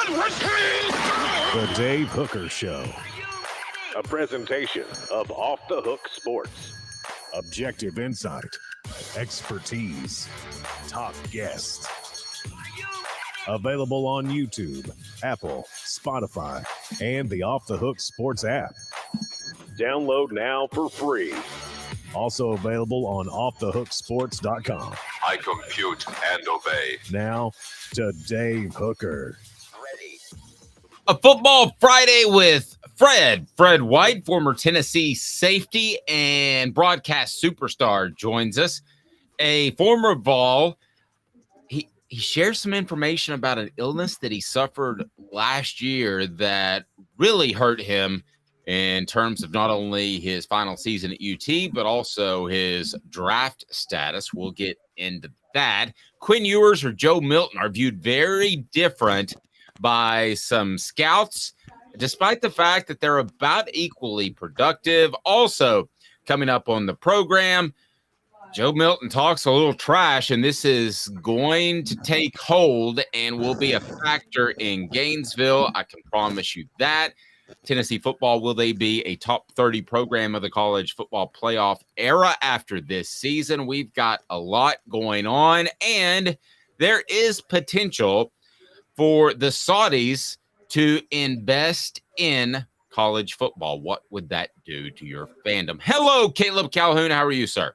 The Dave Hooker Show. A presentation of Off the Hook Sports. Objective insight, expertise, top guests. Available on YouTube, Apple, Spotify, and the Off the Hook Sports app. Download now for free. Also available on offthehooksports.com. I compute and obey. Now to Dave Hooker. A Football Friday with Fred White, former Tennessee safety and broadcast superstar, joins us. A former Vol. He shares some information about an illness that he suffered last year that really hurt him in terms of not only his final season at UT, but also his draft status. We'll get into that. Quinn Ewers or Joe Milton are viewed very different by some scouts, despite the fact that they're about equally productive. Also, coming up on the program, Joe Milton talks a little trash, and this is going to take hold and will be a factor in Gainesville. I can promise you that. Tennessee football, will they be a top 30 program of the college football playoff era after this season? We've got a lot going on, and there is potential for the Saudis to invest in college football. What would that do to your fandom? Hello, Caleb Calhoun. How are you, sir?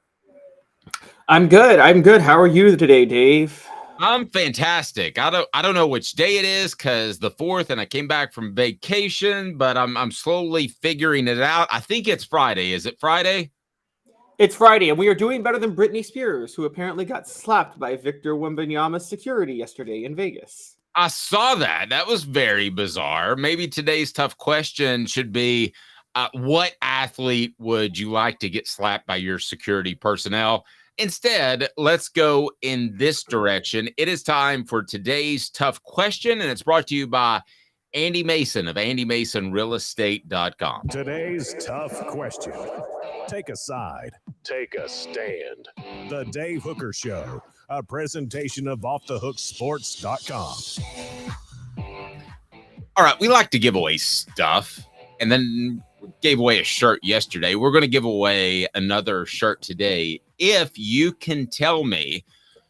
I'm good. How are you today, Dave? I'm fantastic. I don't know which day it is because the 4th, and I came back from vacation, but I'm slowly figuring it out. I think it's Friday. Is it Friday? It's Friday, and we are doing better than Britney Spears, who apparently got slapped by Victor Wembanyama's security yesterday in Vegas. I saw that. That was very bizarre. Maybe today's tough question should be, what athlete would you like to get slapped by your security personnel? Instead, let's go in this direction. It is time for today's tough question, and it's brought to you by Andy Mason of AndyMasonRealEstate.com. Today's tough question. Take a side. Take a stand. The Dave Hooker Show. A presentation of offthehooksports.com. All right, we like to give away stuff, and then gave away a shirt yesterday. We're going to give away another shirt today. If you can tell me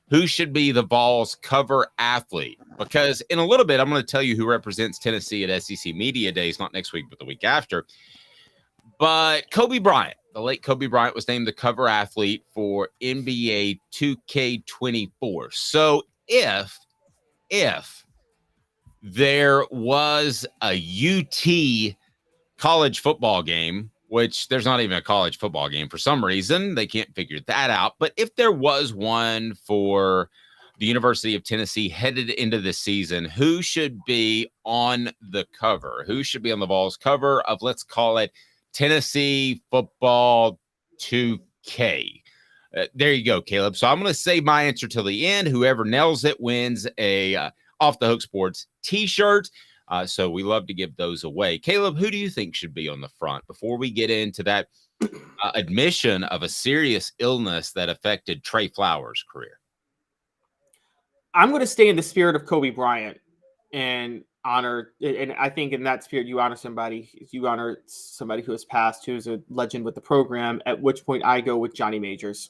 who should be the Vols cover athlete, because in a little bit, I'm going to tell you who represents Tennessee at SEC Media Days, not next week, but the week after. But Kobe Bryant, the late Kobe Bryant, was named the cover athlete for NBA 2K24. So if there was a UT college football game, which there's not even a college football game for some reason, they can't figure that out. But if there was one for the University of Tennessee headed into the season, who should be on the cover? Who should be on the Vols cover of, let's call it, Tennessee Football 2K? There you go, Caleb. So I'm going to save my answer till the end. Whoever nails it wins a Off the Hook Sports t-shirt. So we love to give those away. Caleb, who do you think should be on the front before we get into that admission of a serious illness that affected Trey Flowers' career? I'm going to stay in the spirit of Kobe Bryant and honor, and I think in that spirit, you honor somebody who has passed, who's a legend with the program, at which point I go with Johnny Majors.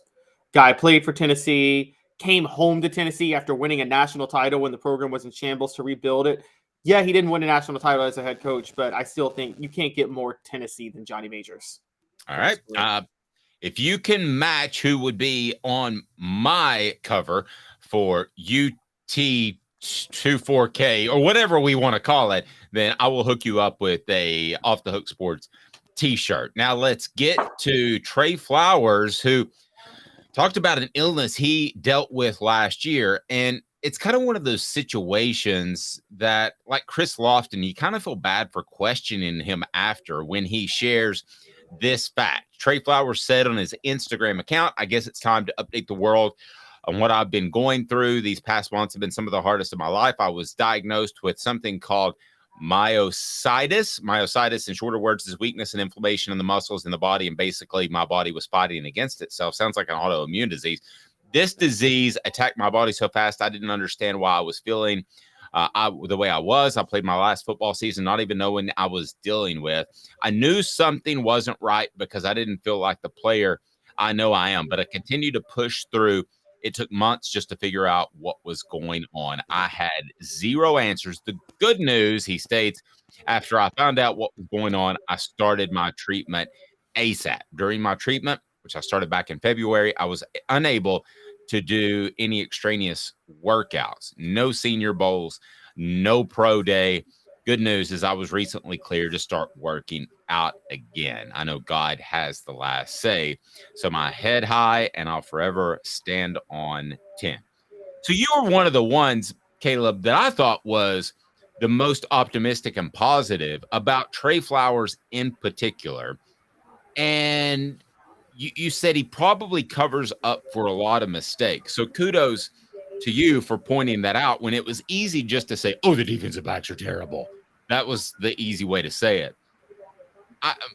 Guy played for Tennessee, came home to Tennessee after winning a national title when the program was in shambles to rebuild it. Yeah, he didn't win a national title as a head coach, but I still think you can't get more Tennessee than Johnny Majors. All right. If you can match who would be on my cover for UT24K or whatever we want to call it, then I will hook you up with a Off the Hook Sports t-shirt. Now let's get to Trey Flowers, who talked about an illness he dealt with last year. And it's kind of one of those situations that, like Chris Lofton, you kind of feel bad for questioning him after when he shares this fact. Trey Flowers said on his Instagram account, I guess it's time to update the world on what I've been going through. These past months have been some of the hardest of my life. I was diagnosed with something called myositis. Myositis, in shorter words, is weakness and inflammation in the muscles in the body. And basically, my body was fighting against itself. Sounds like an autoimmune disease. This disease attacked my body so fast, I didn't understand why I was feeling The way I played my last football season, not even knowing I was dealing with. I knew something wasn't right because I didn't feel like the player I know I am, but I continued to push through. It took months just to figure out what was going on. I had zero answers. The good news, he states, after I found out what was going on, I started my treatment ASAP. During my treatment, which I started back in February, I was unable to do any extraneous workouts, no senior bowls, no pro day. Good news is I was recently cleared to start working out again. I know God has the last say. So my head high, and I'll forever stand on 10. So you were one of the ones, Caleb, that I thought was the most optimistic and positive about Trey Flowers in particular. And you said he probably covers up for a lot of mistakes. So kudos to you for pointing that out when it was easy just to say, oh, the defensive backs are terrible. That was the easy way to say it.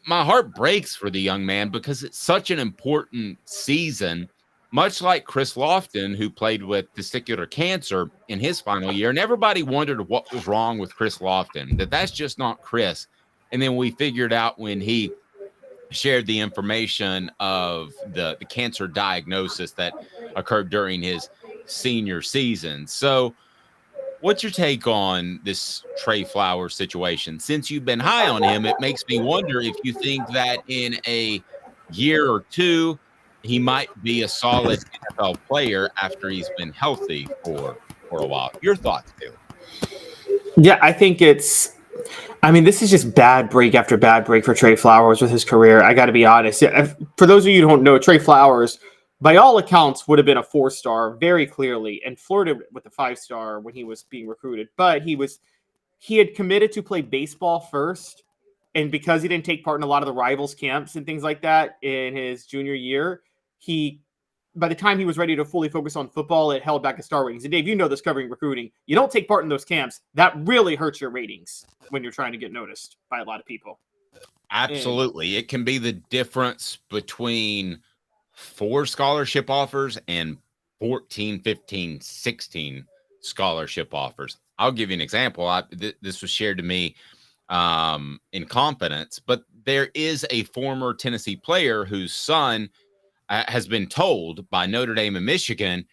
My heart breaks for the young man because it's such an important season, much like Chris Lofton, who played with testicular cancer in his final year. And everybody wondered what was wrong with Chris Lofton, that's just not Chris. And then we figured out when he shared the information of the cancer diagnosis that occurred during his senior season. So what's your take on this Trey Flowers situation? Since you've been high on him, it makes me wonder if you think that in a year or two, he might be a solid NFL player after he's been healthy for a while. Your thoughts, Taylor? Yeah, I think this is just bad break after bad break for Trey Flowers with his career. I got to be honest. For those of you who don't know, Trey Flowers, by all accounts, would have been a 4-star very clearly and flirted with the 5-star when he was being recruited. But he had committed to play baseball first. And because he didn't take part in a lot of the rivals camps and things like that in his junior year, by the time he was ready to fully focus on football, it held back his star ratings. And Dave, you know this covering recruiting. You don't take part in those camps. That really hurts your ratings when you're trying to get noticed by a lot of people. Absolutely. It can be the difference between 4 scholarship offers and 14, 15, 16 scholarship offers. I'll give you an example. This was shared to me in confidence, but there is a former Tennessee player whose son has been told by Notre Dame and Michigan,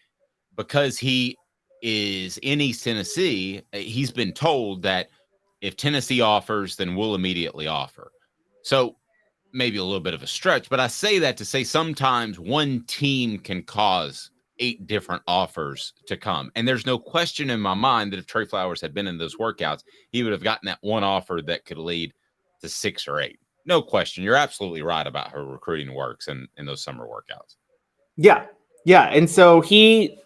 because he is in East Tennessee, he's been told that if Tennessee offers, then we'll immediately offer. So maybe a little bit of a stretch, but I say that to say sometimes one team can cause 8 different offers to come. And there's no question in my mind that if Trey Flowers had been in those workouts, he would have gotten that one offer that could lead to 6 or 8. No question. You're absolutely right about how recruiting works in those summer workouts. Yeah. Yeah. And so he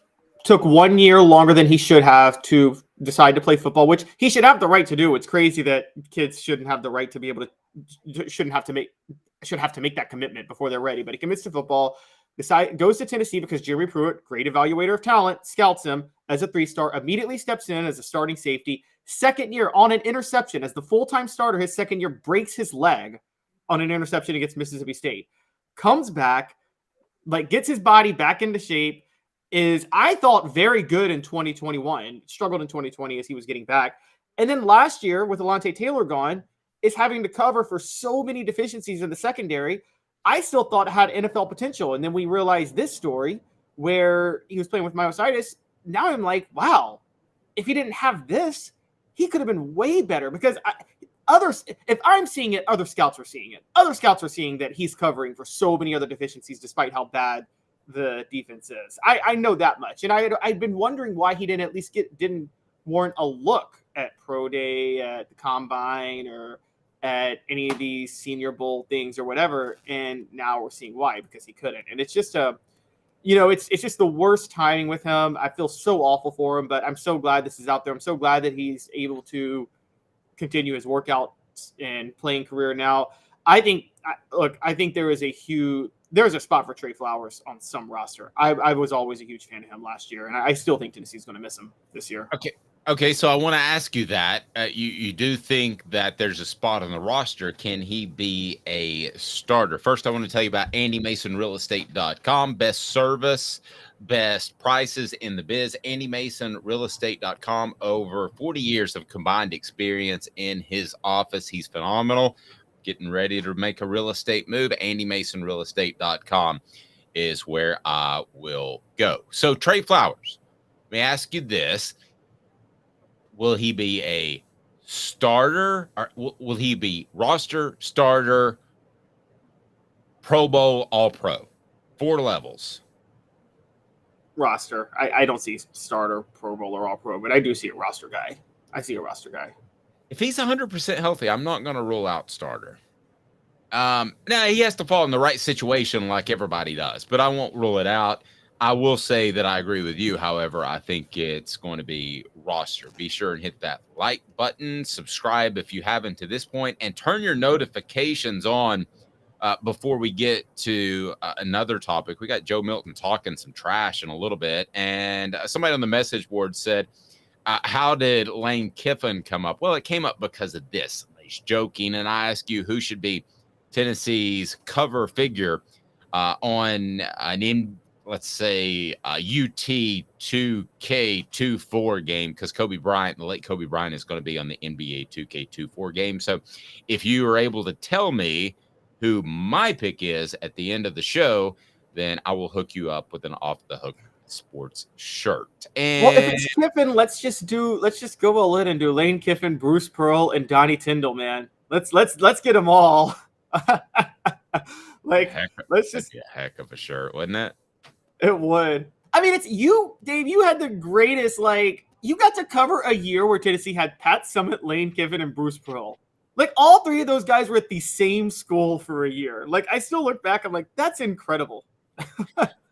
took 1 year longer than he should have to decide to play football, which he should have the right to do. It's crazy that kids shouldn't have the right to be able to, should have to make that commitment before they're ready. But he commits to football, goes to Tennessee because Jeremy Pruitt, great evaluator of talent, scouts him as a 3-star, immediately steps in as a starting safety. Second year on an interception as the full-time starter, his second year breaks his leg on an interception against Mississippi State. Comes back, gets his body back into shape, is, I thought, very good in 2021, struggled in 2020 as he was getting back. And then last year, with Alontae Taylor gone, is having to cover for so many deficiencies in the secondary. I still thought had NFL potential. And then we realized this story where he was playing with myositis. Now I'm like, wow, if he didn't have this, he could have been way better, because if I'm seeing it, other scouts are seeing it. Other scouts are seeing that he's covering for so many other deficiencies despite how bad the defense is. I know that much. And I'd been wondering why he didn't at least didn't warrant a look at Pro Day, at the Combine, or at any of these Senior Bowl things or whatever. And now we're seeing why, because he couldn't. And it's just it's just the worst timing with him. I feel so awful for him, but I'm so glad this is out there. I'm so glad that he's able to continue his workout and playing career now. I think there's a spot for Trey Flowers on some roster. I was always a huge fan of him last year, and I still think Tennessee's going to miss him this year. Okay, so I want to ask you that. You do think that there's a spot on the roster. Can he be a starter? First, I want to tell you about AndyMasonRealEstate.com. Best service, best prices in the biz. AndyMasonRealEstate.com. Over 40 years of combined experience in his office. He's phenomenal. Getting ready to make a real estate move. AndyMasonRealEstate.com is where I will go. So, Trey Flowers, let me ask you this. Will he be a starter, or will he be roster, starter, Pro Bowl, All Pro? 4 levels. Roster. I don't see starter, Pro Bowl, or All Pro, but I do see a roster guy. I see a roster guy. If he's 100% healthy, I'm not going to rule out starter. Now, he has to fall in the right situation like everybody does, but I won't rule it out. I will say that I agree with you. However, I think it's going to be roster. Be sure and hit that like button, subscribe if you haven't to this point, and turn your notifications on before we get to another topic. We got Joe Milton talking some trash in a little bit, and somebody on the message board said, how did Lane Kiffin come up? Well, it came up because of this. He's joking, and I ask you, who should be Tennessee's cover figure on let's say UT 2K24 game, because the late Kobe Bryant is going to be on the NBA 2K24 game. So if you are able to tell me who my pick is at the end of the show, then I will hook you up with an Off the Hook Sports shirt. And well, if it's Kiffin, let's just go all in and do Lane Kiffin, Bruce Pearl, and Donnie Tyndall, man. Let's get them all. Let's just be a heck of a shirt, wouldn't it? It would. I mean, it's you, Dave. You had the greatest, you got to cover a year where Tennessee had Pat Summitt, Lane Kiffin, and Bruce Pearl. All 3 of those guys were at the same school for a year. I still look back, I'm like, that's incredible.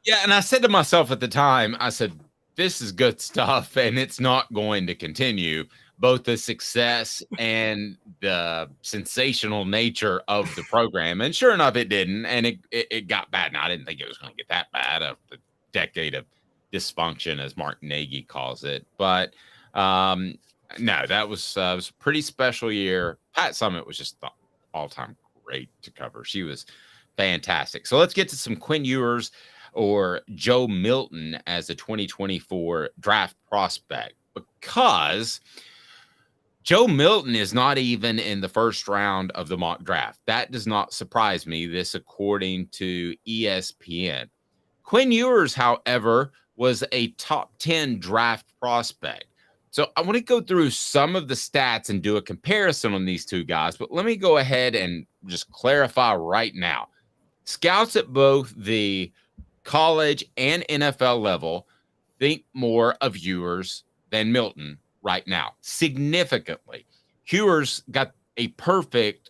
Yeah, and I said to myself at the time, I said, this is good stuff, and it's not going to continue. Both the success and the sensational nature of the program. And sure enough, it didn't. And it got bad. Now, I didn't think it was going to get that bad, of the decade of dysfunction, as Mark Nagy calls it. But no, that was a pretty special year. Pat Summitt was just the all-time great to cover. She was fantastic. So let's get to some Quinn Ewers, or Joe Milton, as a 2024 draft prospect, because Joe Milton is not even in the first round of the mock draft. That does not surprise me. This, according to ESPN. Quinn Ewers, however, was a top 10 draft prospect. So I want to go through some of the stats and do a comparison on these two guys. But let me go ahead and just clarify right now. Scouts at both the college and NFL level think more of Ewers than Milton right now, significantly. Ewers got a perfect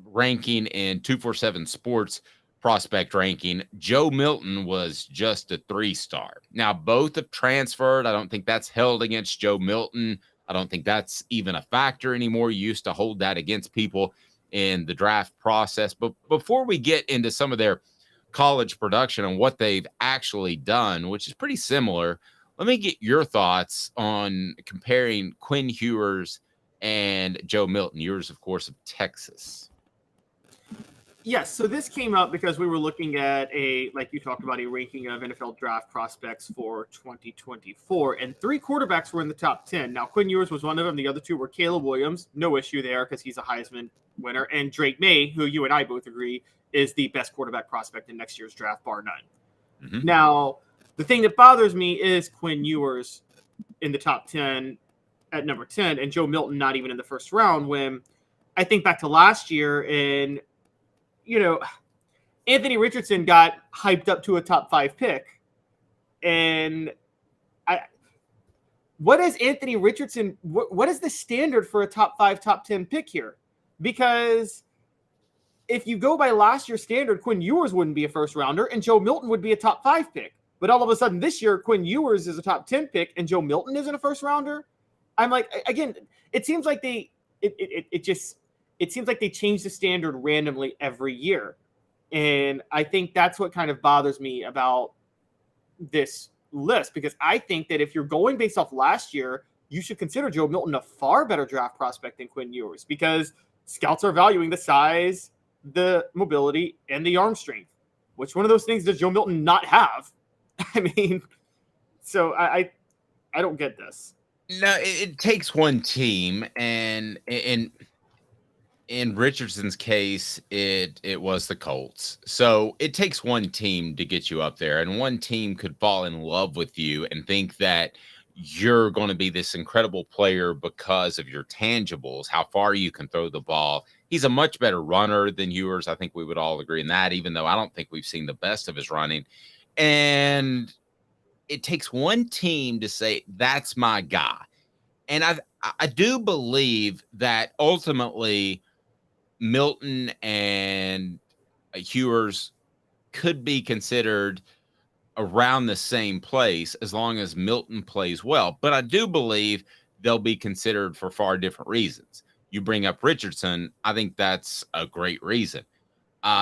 ranking in 247 Sports prospect ranking. Joe Milton was just a 3-star. Now, both have transferred. I don't think that's held against Joe Milton. I don't think that's even a factor anymore. You used to hold that against people in the draft process. But before we get into some of their college production and what they've actually done, which is pretty similar, let me get your thoughts on comparing Quinn Ewers and Joe Milton. Ewers, of course, of Texas. Yes, so this came up because we were looking at like you talked about, a ranking of NFL draft prospects for 2024, and 3 quarterbacks were in the top 10. Now, Quinn Ewers was one of them. The other 2 were Caleb Williams, no issue there because he's a Heisman winner, and Drake May, who you and I both agree is the best quarterback prospect in next year's draft, bar none. Mm-hmm. Now, the thing that bothers me is Quinn Ewers in the top 10 at number 10, and Joe Milton not even in the first round, when I think back to last year, and Anthony Richardson got hyped up to a top 5 pick. And what is Anthony Richardson? What is the standard for a top 5, top 10 pick here? Because if you go by last year's standard, Quinn Ewers wouldn't be a first rounder and Joe Milton would be a top 5 pick. But all of a sudden this year, Quinn Ewers is a top 10 pick and Joe Milton isn't a first rounder. I'm like, again, it seems like they change the standard randomly every year. And I think that's what kind of bothers me about this list, because I think that if you're going based off last year, you should consider Joe Milton a far better draft prospect than Quinn Ewers, because scouts are valuing the size, the mobility, and the arm strength. Which one of those things does Joe Milton not have? I mean, so I don't get this. No, it takes one team, and in Richardson's case, it was the Colts. So it takes one team to get you up there, and one team could fall in love with you and think that you're going to be this incredible player because of your tangibles, how far you can throw the ball. He's a much better runner than Ewers. I think we would all agree in that, even though I don't think we've seen the best of his running. And it takes one team to say, that's my guy. And I do believe that ultimately Milton and Ewers could be considered around the same place as long as Milton plays well. But I do believe they'll be considered for far different reasons. You bring up Richardson. I think that's a great reason.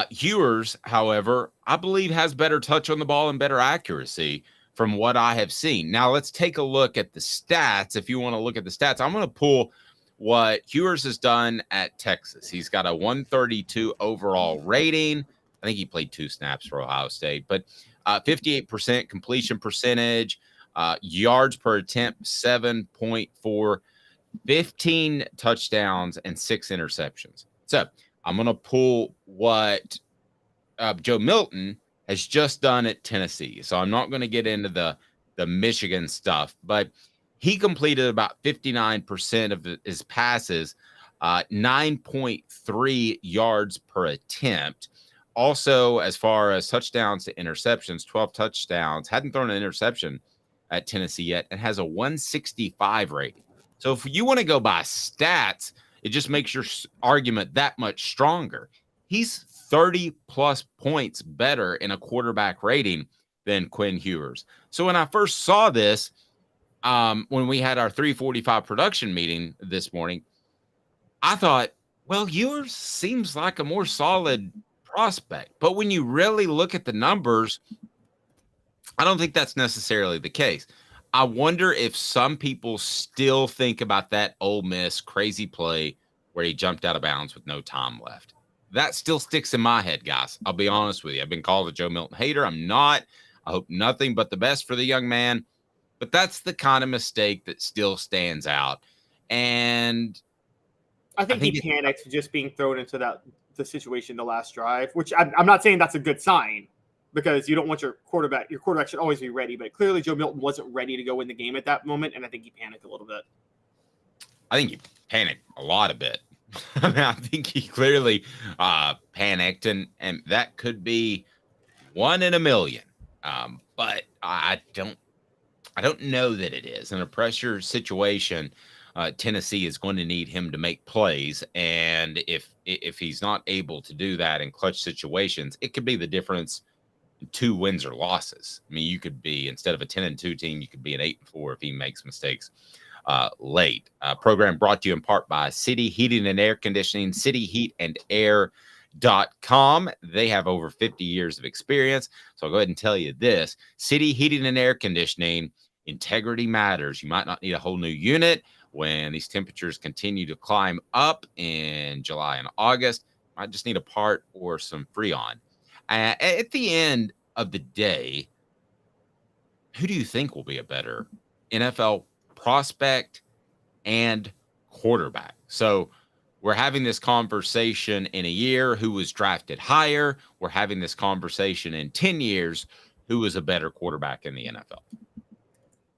Ewers, however, I believe has better touch on the ball and better accuracy from what I have seen. Now let's take a look at the stats. If you want to look at the stats, I'm going to pull what Ewers has done at Texas. He's got a 132 overall rating. I think he played 2 snaps for Ohio State, but 58% completion percentage, yards per attempt, 7.4, 15 touchdowns, and 6 interceptions. So I'm going to pull what Joe Milton has just done at Tennessee. So I'm not going to get into the Michigan stuff, but he completed about 59% of his passes, 9.3 yards per attempt. Also, as far as touchdowns to interceptions, 12 touchdowns, hadn't thrown an interception at Tennessee yet, and has a 165 rating. So if you want to go by stats, it just makes your argument that much stronger. He's 30 plus points better in a quarterback rating than Quinn Ewers. So when I first saw this, when we had our 3:45 production meeting this morning, I thought, well, Ewers seems like a more solid prospect. But when you really look at the numbers, I don't think that's necessarily the case. I wonder if some people still think about that Ole Miss crazy play where he jumped out of bounds with no time left. That still sticks in my head, guys. I'll be honest with you. I've been called a Joe Milton hater. I'm not. I hope nothing but the best for the young man. But that's the kind of mistake that still stands out. And I think he panicked just being thrown into the situation the last drive, which I'm not saying that's a good sign, because you don't want your quarterback should always be ready. But clearly Joe Milton wasn't ready to go in the game at that moment, and I think he panicked a little bit. I think he panicked a lot a bit. I mean, I think he clearly panicked, and that could be 1 in a million. But I don't know that it is. In a pressure situation, Tennessee is going to need him to make plays, and if he's not able to do that in clutch situations, it could be the difference in 2 wins or losses. I mean, you could be, instead of a 10-2 team, you could be an 8-4 if he makes mistakes late. Program brought to you in part by City Heating and Air Conditioning, cityheatandair.com. They have over 50 years of experience. So I'll go ahead and tell you this: City Heating and Air Conditioning, integrity matters. You might not need a whole new unit when these temperatures continue to climb up in July and August. I just need a part or some Freon. At the end of the day, who do you think will be a better NFL prospect and quarterback? So we're having this conversation in a year, who was drafted higher. We're having this conversation in 10 years, who was a better quarterback in the NFL.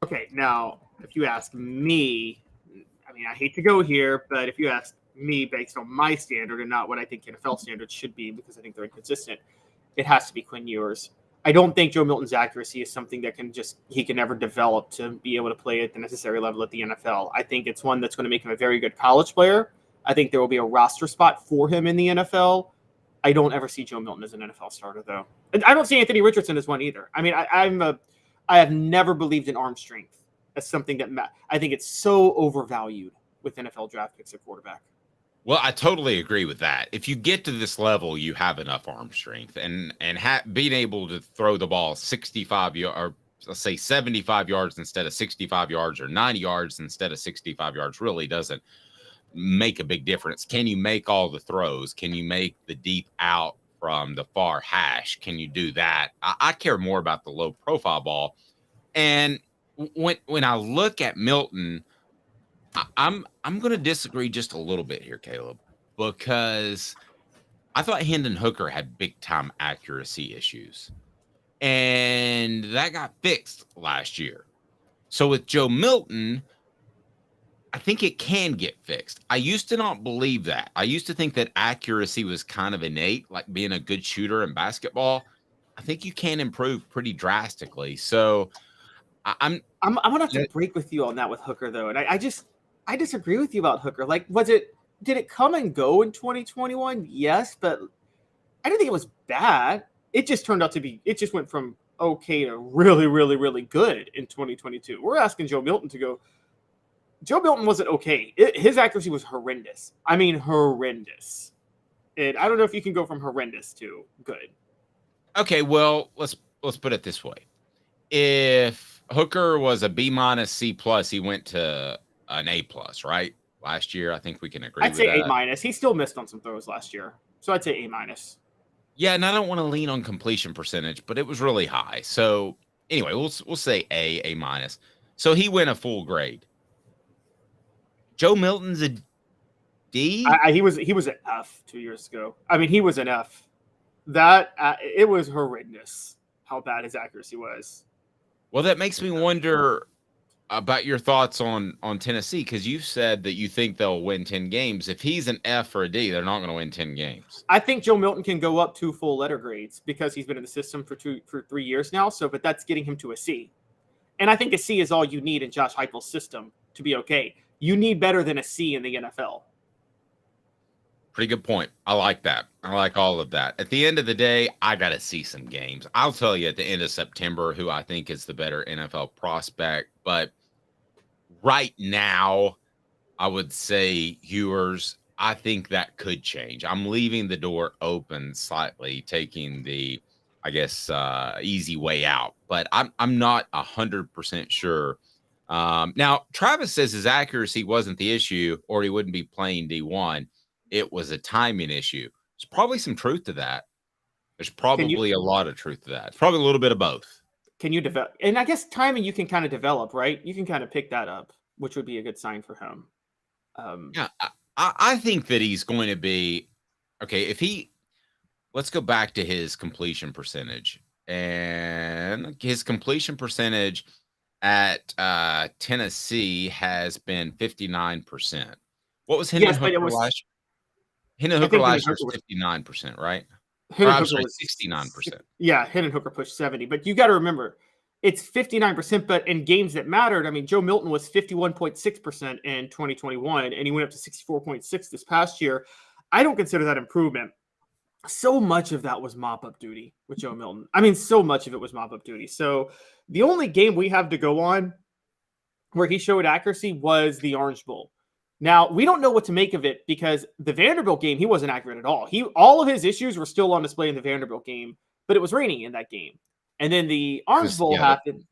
Okay, now, if you ask me, I mean, I hate to go here, but if you ask me based on my standard and not what I think NFL standards should be, because I think they're inconsistent, it has to be Quinn Ewers. I don't think Joe Milton's accuracy is something that he can never develop to be able to play at the necessary level at the NFL. I think it's one that's going to make him a very good college player. I think there will be a roster spot for him in the NFL. I don't ever see Joe Milton as an NFL starter, though. And I don't see Anthony Richardson as one either. I mean, I have never believed in arm strength as something that I think it's so overvalued with NFL draft picks at quarterback. Well, I totally agree with that. If you get to this level, you have enough arm strength, and being able to throw the ball 65 yards, or let's say 75 yards instead of 65 yards or 90 yards instead of 65 yards really doesn't make a big difference. Can you make all the throws? Can you make the deep out from the far hash? Can you do that? I care more about the low profile ball. And when I look at Milton, I'm going to disagree just a little bit here, Caleb, because I thought Hendon Hooker had big time accuracy issues, and that got fixed last year. So with Joe Milton, I think it can get fixed. I used to not believe that. I used to think that accuracy was kind of innate, like being a good shooter in basketball. I think you can improve pretty drastically. So I'm gonna have to break with you on that with Hooker though, and I disagree with you about Hooker. Like, did it come and go in 2021? Yes, but I didn't think it was bad. It just turned out to be. It just went from okay to really, really, really good in 2022. We're asking Joe Milton to go. Joe Milton wasn't okay. His accuracy was horrendous. I mean, horrendous. And I don't know if you can go from horrendous to good. Okay, well, let's put it this way. If Hooker was a B-, C+, he went to an A+, right? Last year, I think we can agree with that. I'd say A-. He still missed on some throws last year. So I'd say A-. Yeah, and I don't want to lean on completion percentage, but it was really high. So anyway, we'll say A-. So he went a full grade. Joe Milton's a D? He was an F 2 years ago. I mean, he was an F. That it was horrendous how bad his accuracy was. Well, that makes me wonder about your thoughts on Tennessee, because you said that you think they'll win 10 games. If he's an F or a D, they're not going to win 10 games. I think Joe Milton can go up 2 full letter grades because he's been in the system for 3 years now. So, but that's getting him to a C. And I think a C is all you need in Josh Heupel's system to be okay. You need better than a C in the NFL. Pretty good point. I like that. I like all of that. At the end of the day, I got to see some games. I'll tell you at the end of September who I think is the better NFL prospect. But right now, I would say Ewers. I think that could change. I'm leaving the door open slightly, taking the, I guess, easy way out. But I'm not 100% sure. Now, Travis says his accuracy wasn't the issue, or he wouldn't be playing D1. It was a timing issue. There's probably some truth to that. There's probably a lot of truth to that. It's probably a little bit of both. Can you develop? And I guess timing you can kind of develop, right? You can kind of pick that up, which would be a good sign for him. Yeah, I think that he's going to be okay. Let's go back to his completion percentage, and his completion percentage at Tennessee has been 59%. What was Hendon Hooker last year? Hendon Hooker last year was 59%, right? I'm sorry, 69%. Yeah, Hendon Hooker pushed 70. But you got to remember, it's 59%, but in games that mattered, I mean, Joe Milton was 51.6% in 2021, and he went up to 64.6 this past year. I don't consider that improvement. So much of that was mop-up duty with Joe Milton. I mean, so much of it was mop-up duty. So the only game we have to go on where he showed accuracy was the Orange Bowl. Now, we don't know what to make of it because the Vanderbilt game, he wasn't accurate at all. All of his issues were still on display in the Vanderbilt game, but it was raining in that game. And then the Orange Bowl happened.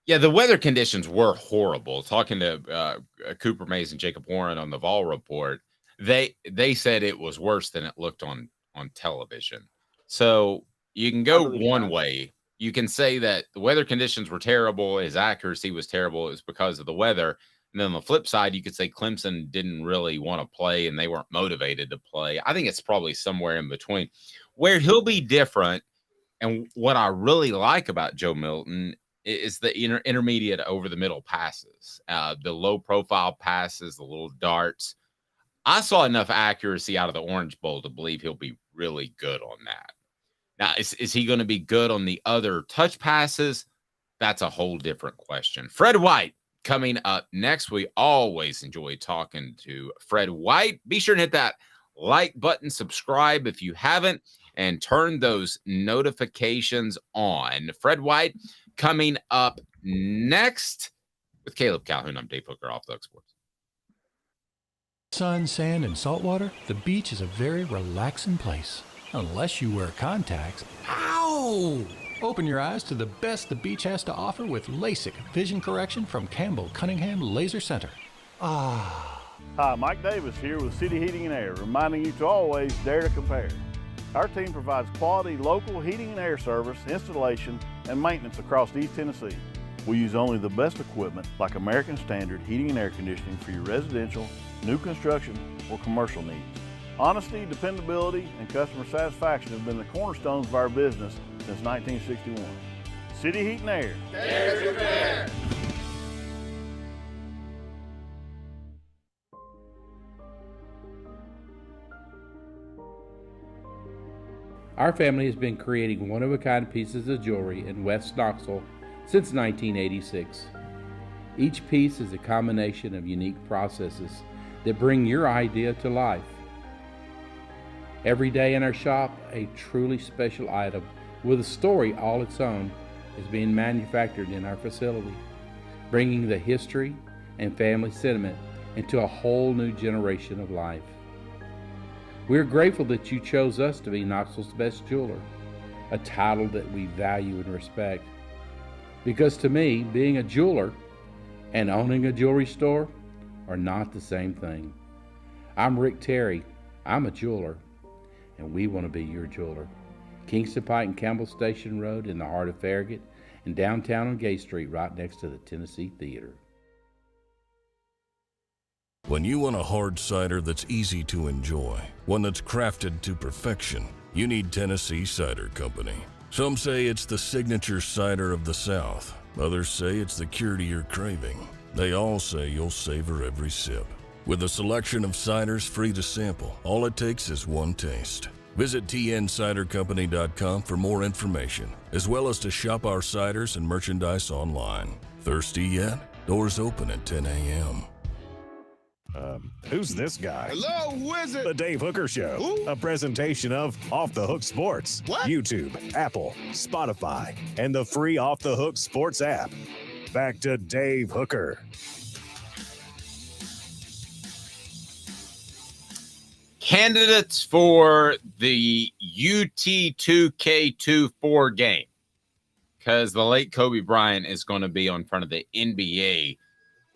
Yeah, the weather conditions were horrible. Talking to Cooper Mays and Jacob Warren on the Vol Report, they said it was worse than it looked on television. So you can go one way. You can say that the weather conditions were terrible. His accuracy was terrible. It was because of the weather. And then on the flip side, you could say Clemson didn't really want to play and they weren't motivated to play. I think it's probably somewhere in between. Where he'll be different, and what I really like about Joe Milton is the intermediate over the middle passes, the low profile passes, the little darts. I saw enough accuracy out of the Orange Bowl to believe he'll be really good on that. Now, is he going to be good on the other touch passes? That's a whole different question. Fred White coming up next. We always enjoy talking to Fred White. Be sure to hit that like button, subscribe if you haven't, and turn those notifications on. Fred White coming up next with Caleb Calhoun. I'm Dave Hooker, Off the Hook Sports. Sun, sand, and salt water, the beach is a very relaxing place. Unless you wear contacts. Ow! Open your eyes to the best the beach has to offer with LASIK vision correction from Campbell Cunningham Laser Center. Hi, Mike Davis here with City Heating and Air, reminding you to always dare to compare. Our team provides quality local heating and air service, installation, and maintenance across East Tennessee. We use only the best equipment like American Standard heating and air conditioning for your residential, new construction, or commercial needs. Honesty, dependability, and customer satisfaction have been the cornerstones of our business since 1961. City Heat and Air. Dare to compare. Our family has been creating one-of-a-kind pieces of jewelry in West Knoxville since 1986. Each piece is a combination of unique processes that bring your idea to life. Every day in our shop, a truly special item with a story all its own is being manufactured in our facility, bringing the history and family sentiment into a whole new generation of life. We're grateful that you chose us to be Knoxville's best jeweler, a title that we value and respect. Because to me, being a jeweler and owning a jewelry store are not the same thing. I'm Rick Terry, I'm a jeweler, and we want to be your jeweler. Kingston Pike and Campbell Station Road in the heart of Farragut, and downtown on Gay Street right next to the Tennessee Theater. When you want a hard cider that's easy to enjoy, one that's crafted to perfection, you need Tennessee Cider Company. Some say it's the signature cider of the South. Others say it's the cure to your craving. They all say you'll savor every sip. With a selection of ciders free to sample, all it takes is one taste. Visit tncidercompany.com for more information, as well as to shop our ciders and merchandise online. Thirsty yet? Doors open at 10 a.m. Who's this guy? Hello, who is it? The Dave Hooker Show, Who? a presentation of Off the Hook Sports, What? YouTube, Apple, Spotify, and the free Off the Hook Sports app. Back to Dave Hooker. Candidates for the UT2K24 game, because the late Kobe Bryant is going to be on front of the NBA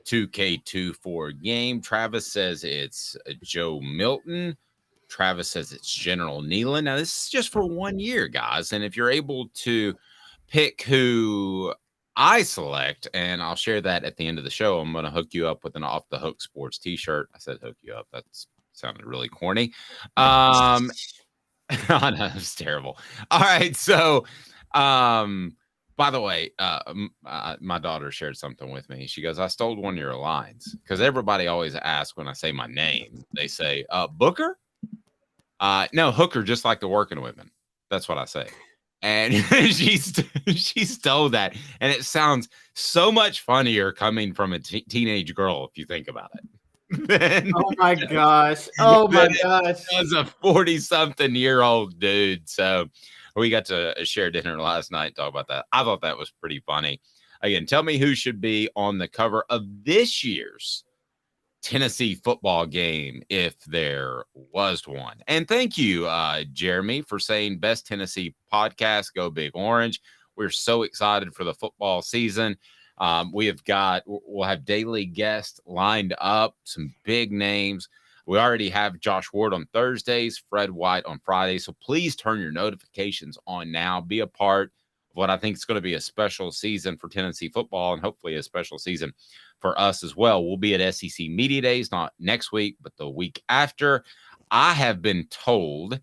2K24 game. Travis says it's Joe Milton. Travis says it's General Nealon. Now, this is just for 1 year, guys. And if you're able to pick who I select, and I'll share that at the end of the show, I'm going to hook you up with an Off the Hook Sports t-shirt. I said hook you up. That's sounded really corny. I know, it's terrible. All right. So, by the way, my daughter shared something with me. She goes, I stole one of your lines, because everybody always asks when I say my name. They say, Booker? No, Hooker, just like the working women. That's what I say. And she stole that. And it sounds so much funnier coming from a teenage girl, if you think about it. Oh my gosh. Oh my gosh. As a 40-something-year-old dude. So we got to share dinner last night and talk about that. I thought that was pretty funny. Again, tell me who should be on the cover of this year's Tennessee football game, if there was one. And thank you, Jeremy, for saying best Tennessee podcast, Go Big Orange. We're so excited for the football season. We'll have daily guests lined up, some big names. We already have Josh Ward on Thursdays, Fred White on Fridays. So please turn your notifications on now. Be a part of what I think is going to be a special season for Tennessee football, and hopefully a special season for us as well. We'll be at SEC Media Days, not next week, but the week after. I have been told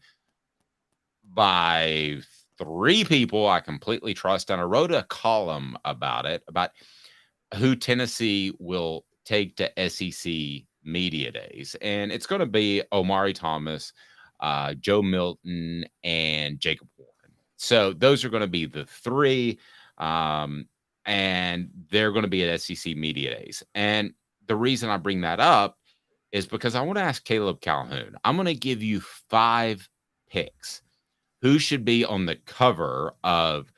by 3 people I completely trust, and I wrote a column about it, about who Tennessee will take to SEC Media Days. And it's going to be Omari Thomas, Joe Milton, and Jacob Warren. So those are going to be the 3, and they're going to be at SEC Media Days. And the reason I bring that up is because I want to ask Caleb Calhoun. I'm going to give you 5 picks. Who should be on the cover of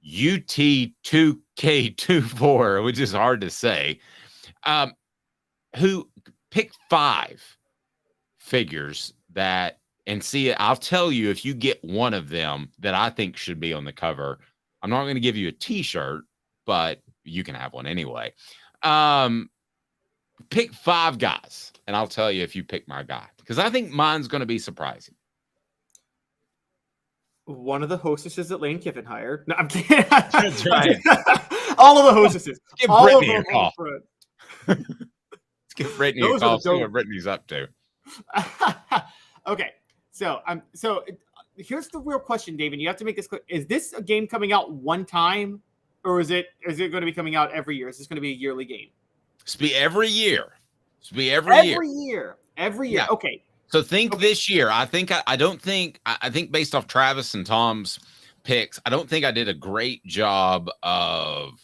UT2K24, which is hard to say. Who pick 5 figures that, and see, I'll tell you if you get one of them that I think should be on the cover, I'm not going to give you a T-shirt, but you can have one anyway. Pick 5 guys, and I'll tell you if you pick my guy, because I think mine's going to be surprising. One of the hostesses that Lane Kiffin hired. No, I'm kidding. That's right. All of the hostesses. Give all Brittany of a them call. up front. Let's give Brittany a call. See what Brittany's up to. Okay, so here's the real question, David. You have to make this clear. Is this a game coming out one time, or is it going to be coming out every year? Is this going to be a yearly game? It's be every year. It's be every year. Every year. Yeah. Okay. So think this year. I think based off Travis and Tom's picks, I don't think I did a great job of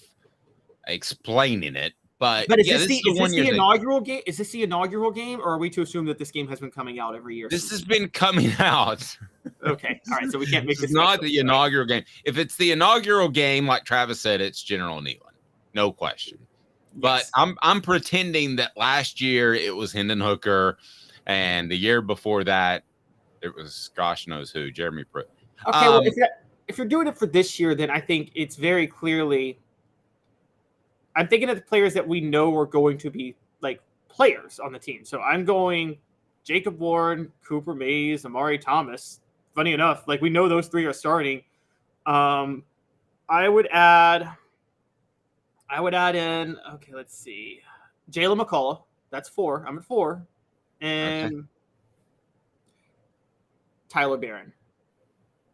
explaining it. But is yeah, this this the is the inaugural game? Is this the inaugural game, or are we to assume that this game has been coming out every year? This has been coming out. Okay. All right. So we can't make this not the inaugural game. If it's the inaugural game, like Travis said, it's General Neyland. No question. But Yes. I'm pretending that last year it was Hendon Hooker, and the year before that it was gosh knows who, Jeremy Pruitt. Okay, well, if you're doing it for this year, then I think it's very clearly. I'm thinking of the players that we know are going to be like players on the team. So I'm going Jacob Warren, Cooper Mays, Amari Thomas. Funny enough, like we know those 3 are starting. I would add in. Okay, let's see, Jalen McCullough. That's 4. I'm at 4, and Okay. Tyler Barron.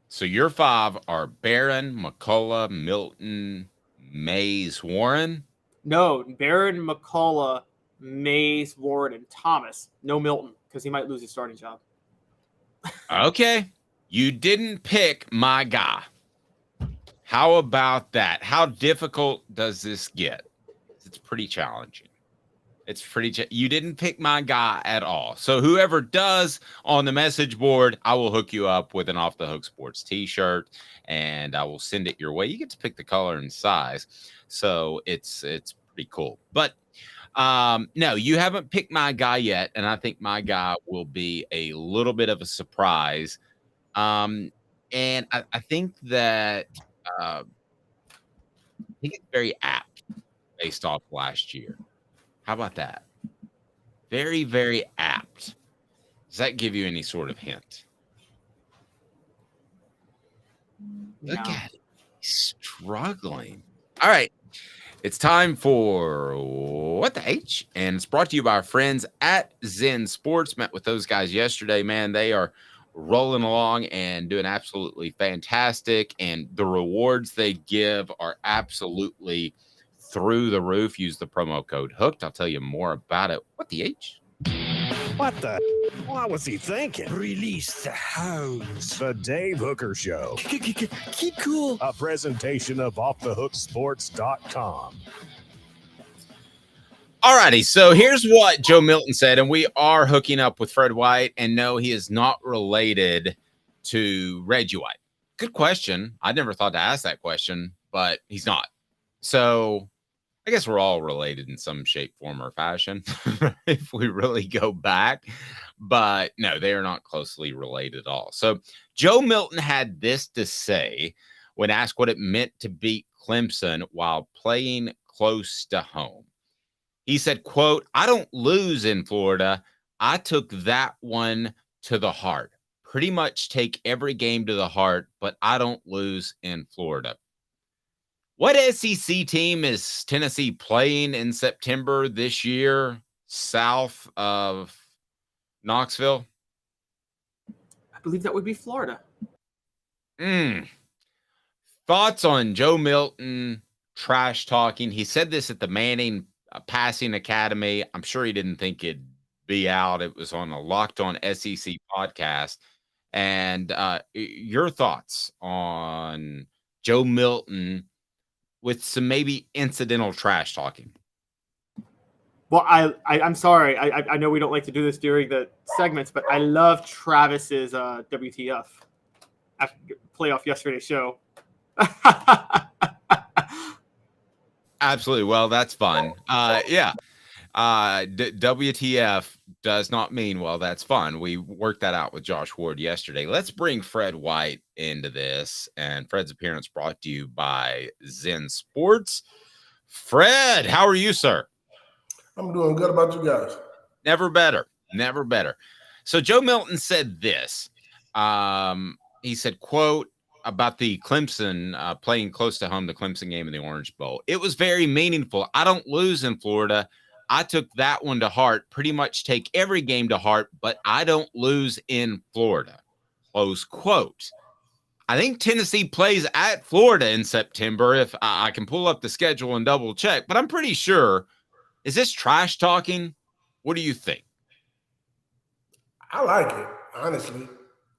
So your 5 are Barron, McCullough, Milton, Mays, Warren. No, Barron, McCullough, Mays, Warren, and Thomas. No Milton, because he might lose his starting job. Okay. You didn't pick my guy. How about that? How difficult does this get? It's pretty challenging. You didn't pick my guy at all. So whoever does on the message board, I will hook you up with an Off the Hook Sports t-shirt, and I will send it your way. You get to pick the color and size. So it's pretty cool. But no, you haven't picked my guy yet, and I think my guy will be a little bit of a surprise. And I think that I think it's very apt based off last year. How about that? Very, very apt. Does that give you any sort of hint? Look at it. He's struggling. All right. It's time for What the H? And it's brought to you by our friends at Zen Sports. Met with those guys yesterday, man. They are rolling along and doing absolutely fantastic. And the rewards they give are absolutely through the roof. Use the promo code HOOKED. I'll tell you more about it. What the H? What the? What was he thinking? Release the hounds. The Dave Hooker Show. Keep cool. A presentation of OffTheHookSports.com. All righty. So here's what Joe Milton said, and we are hooking up with Fred White. And no, he is not related to Reggie White. Good question. I never thought to ask that question, but he's not. So I guess we're all related in some shape, form, or fashion if we really go back. But no, they are not closely related at all. So Joe Milton had this to say when asked what it meant to beat Clemson while playing close to home. He said, quote, "I don't lose in Florida. I took that one to the heart. Pretty much take every game to the heart, but I don't lose in Florida." What SEC team is Tennessee playing in September this year south of Knoxville? I believe that would be Florida. Thoughts on Joe Milton trash talking? He said this at the Manning Passing Academy. I'm sure he didn't think it'd be out. It was on a Locked On SEC podcast. And your thoughts on Joe Milton with some maybe incidental trash talking? Well, I'm sorry. I know we don't like to do this during the segments, but I love Travis's WTF after playoff yesterday's show. Absolutely. Well, that's fun. Yeah. WTF does not mean, well, that's fun. We worked that out with Josh Ward yesterday. Let's bring Fred White into this. And Fred's appearance brought to you by Zen Sports. Fred, how are you, sir? I'm doing good. About you guys? Never better. Never better. So Joe Milton said this. He said, quote, about the Clemson playing close to home, the Clemson game in the Orange Bowl. It was very meaningful. I don't lose in Florida. I took that one to heart, pretty much take every game to heart, but I don't lose in Florida. Close quote. I think Tennessee plays at Florida in September. If I can pull up the schedule and double check, but I'm pretty sure. Is this trash talking? What do you think? I like it, honestly.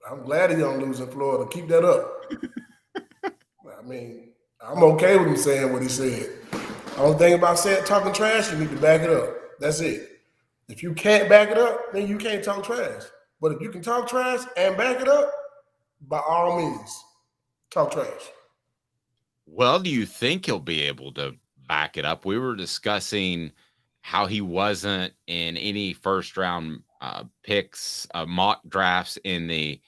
I'm glad he don't lose in Florida. Keep that up. I mean, I'm okay with him saying what he said. Only thing about talking trash, you need to back it up. That's it. If you can't back it up, then you can't talk trash. But if you can talk trash and back it up, by all means, talk trash. Well, do you think he'll be able to back it up? We were discussing how he wasn't in any first round picks, mock drafts in the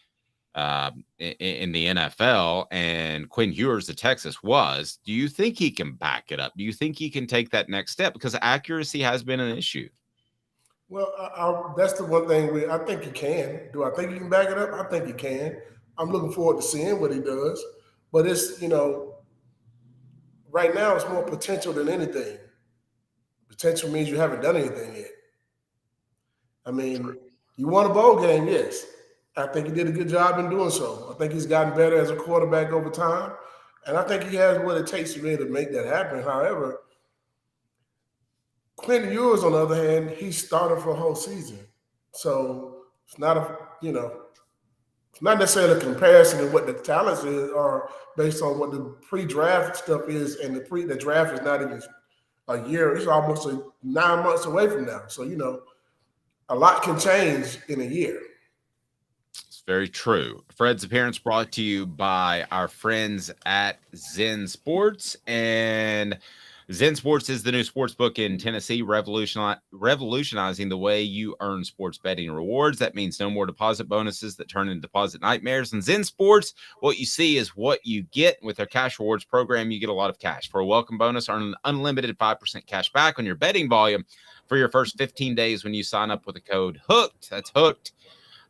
NFL, and Quinn Ewers of Texas was. Do you think he can back it up? Do you think he can take that next step? Because accuracy has been an issue. Well, that's the one thing I think he can. Do I think he can back it up? I think he can. I'm looking forward to seeing what he does. But it's, right now it's more potential than anything. Potential means you haven't done anything yet. I mean, you won a bowl game, yes. I think he did a good job in doing so. I think he's gotten better as a quarterback over time. And I think he has what it takes to really make that happen. However, Quinn Ewers, on the other hand, he started for a whole season. So it's not it's not necessarily a comparison of what the talents is or based on what the pre-draft stuff is, and the draft is not even a year. It's almost 9 months away from now. So, a lot can change in a year. It's very true. Fred's appearance brought to you by our friends at Zen Sports. And Zen Sports is the new sports book in Tennessee, revolutionizing the way you earn sports betting rewards. That means no more deposit bonuses that turn into deposit nightmares. And Zen Sports, what you see is what you get. With their cash rewards program, you get a lot of cash. For a welcome bonus, earn an unlimited 5% cash back on your betting volume for your first 15 days when you sign up with the code HOOKED. That's HOOKED.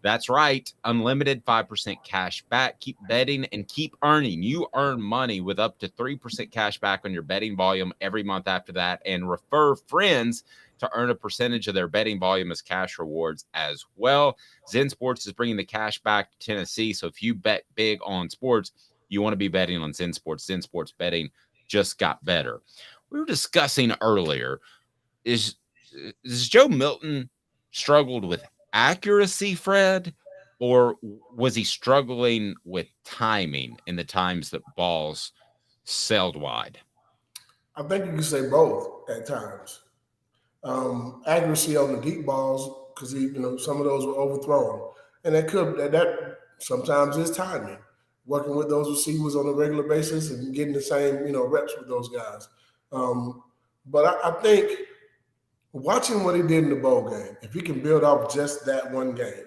That's right. Unlimited 5% cash back. Keep betting and keep earning. You earn money with up to 3% cash back on your betting volume every month after that. And refer friends to earn a percentage of their betting volume as cash rewards as well. Zen Sports is bringing the cash back to Tennessee. So if you bet big on sports, you want to be betting on Zen Sports. Zen Sports betting just got better. We were discussing earlier, is Joe Milton struggled with accuracy, Fred, or was he struggling with timing in the times that balls sailed wide? I think you can say both at times. Accuracy on the deep balls, because some of those were overthrown, and that sometimes is timing. Working with those receivers on a regular basis and getting the same reps with those guys. But I think watching what he did in the bowl game, if he can build off just that one game.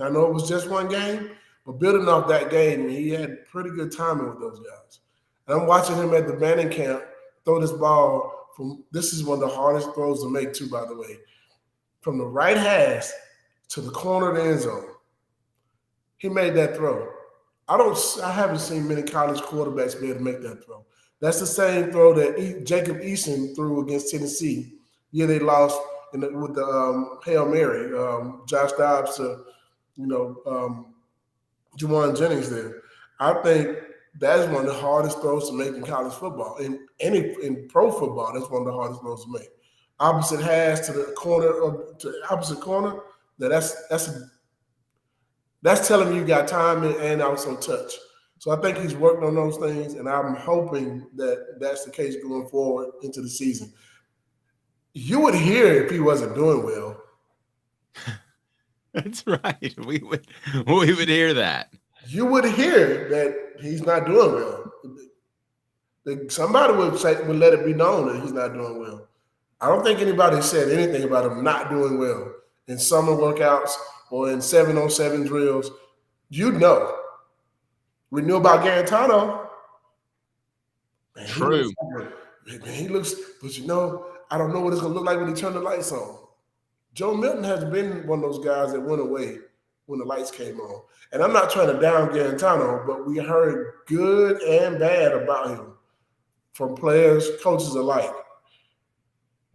I know it was just one game, but building off that game, he had pretty good timing with those guys. And I'm watching him at the Manning camp throw this ball this is one of the hardest throws to make too, by the way, from the right hash to the corner of the end zone. He made that throw. I haven't seen many college quarterbacks be able to make that throw. That's the same throw that Jacob Eason threw against Tennessee. Yeah, they lost with the Hail Mary, Josh Dobbs to, Juwan Jennings there. I think that is one of the hardest throws to make in college football. In pro football, that's one of the hardest throws to make. Opposite hash to the corner, to the opposite corner, that's telling me you got time and also touch. So I think he's worked on those things, and I'm hoping that that's the case going forward into the season. You would hear if he wasn't doing well. That's right. We would hear that. You would hear that he's not doing well. Somebody would let it be known that he's not doing well. I don't think anybody said anything about him not doing well in summer workouts or in 7-on-7 drills. You know. We knew about Garantano. Man, True. He looks, but you know, I don't know what it's going to look like when he turn the lights on. Joe Milton has been one of those guys that went away when the lights came on. And I'm not trying to down Garantano, but we heard good and bad about him from players, coaches alike.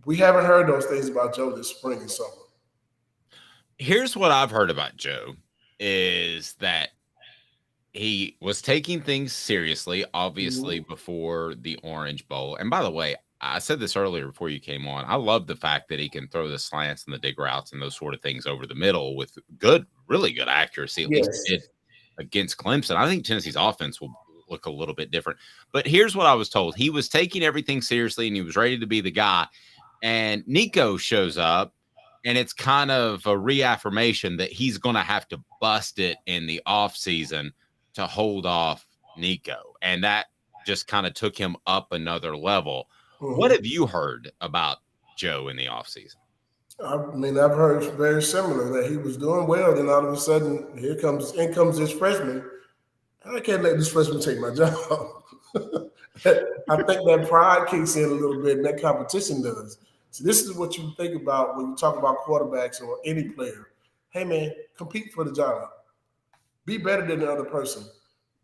We haven't heard those things about Joe this spring and summer. Here's what I've heard about Joe is that he was taking things seriously, obviously, before the Orange Bowl. And by the way, I said this earlier before you came on. I love the fact that he can throw the slants and the dig routes and those sort of things over the middle with good, really good accuracy, at least did against Clemson. I think Tennessee's offense will look a little bit different. But here's what I was told. He was taking everything seriously and he was ready to be the guy. And Nico shows up, and it's kind of a reaffirmation that he's going to have to bust it in the offseason to hold off Nico. And that just kind of took him up another level. What have you heard about Joe in the offseason? I mean, I've heard very similar that he was doing well. Then all of a sudden, in comes this freshman. I can't let this freshman take my job. I think that pride kicks in a little bit, and that competition does. So this is what you think about when you talk about quarterbacks or any player. Hey, man, compete for the job. Be better than the other person.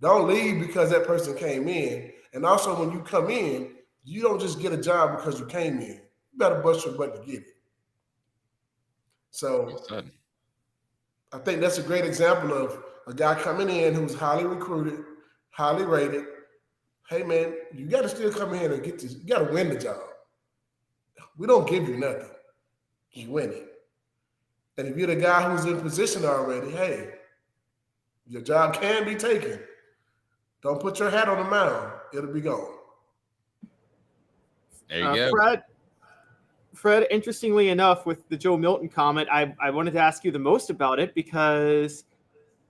Don't leave because that person came in. And also, when you come in, you don't just get a job because you came in. You better bust your butt to get it. So I think that's a great example of a guy coming in who's highly recruited, highly rated. Hey, man, you got to still come in and get this. You got to win the job. We don't give you nothing. You win it. And if you're the guy who's in position already, hey, your job can be taken. Don't put your hat on the mound. It'll be gone. There you go. Fred, interestingly enough, with the Joe Milton comment, I wanted to ask you the most about it because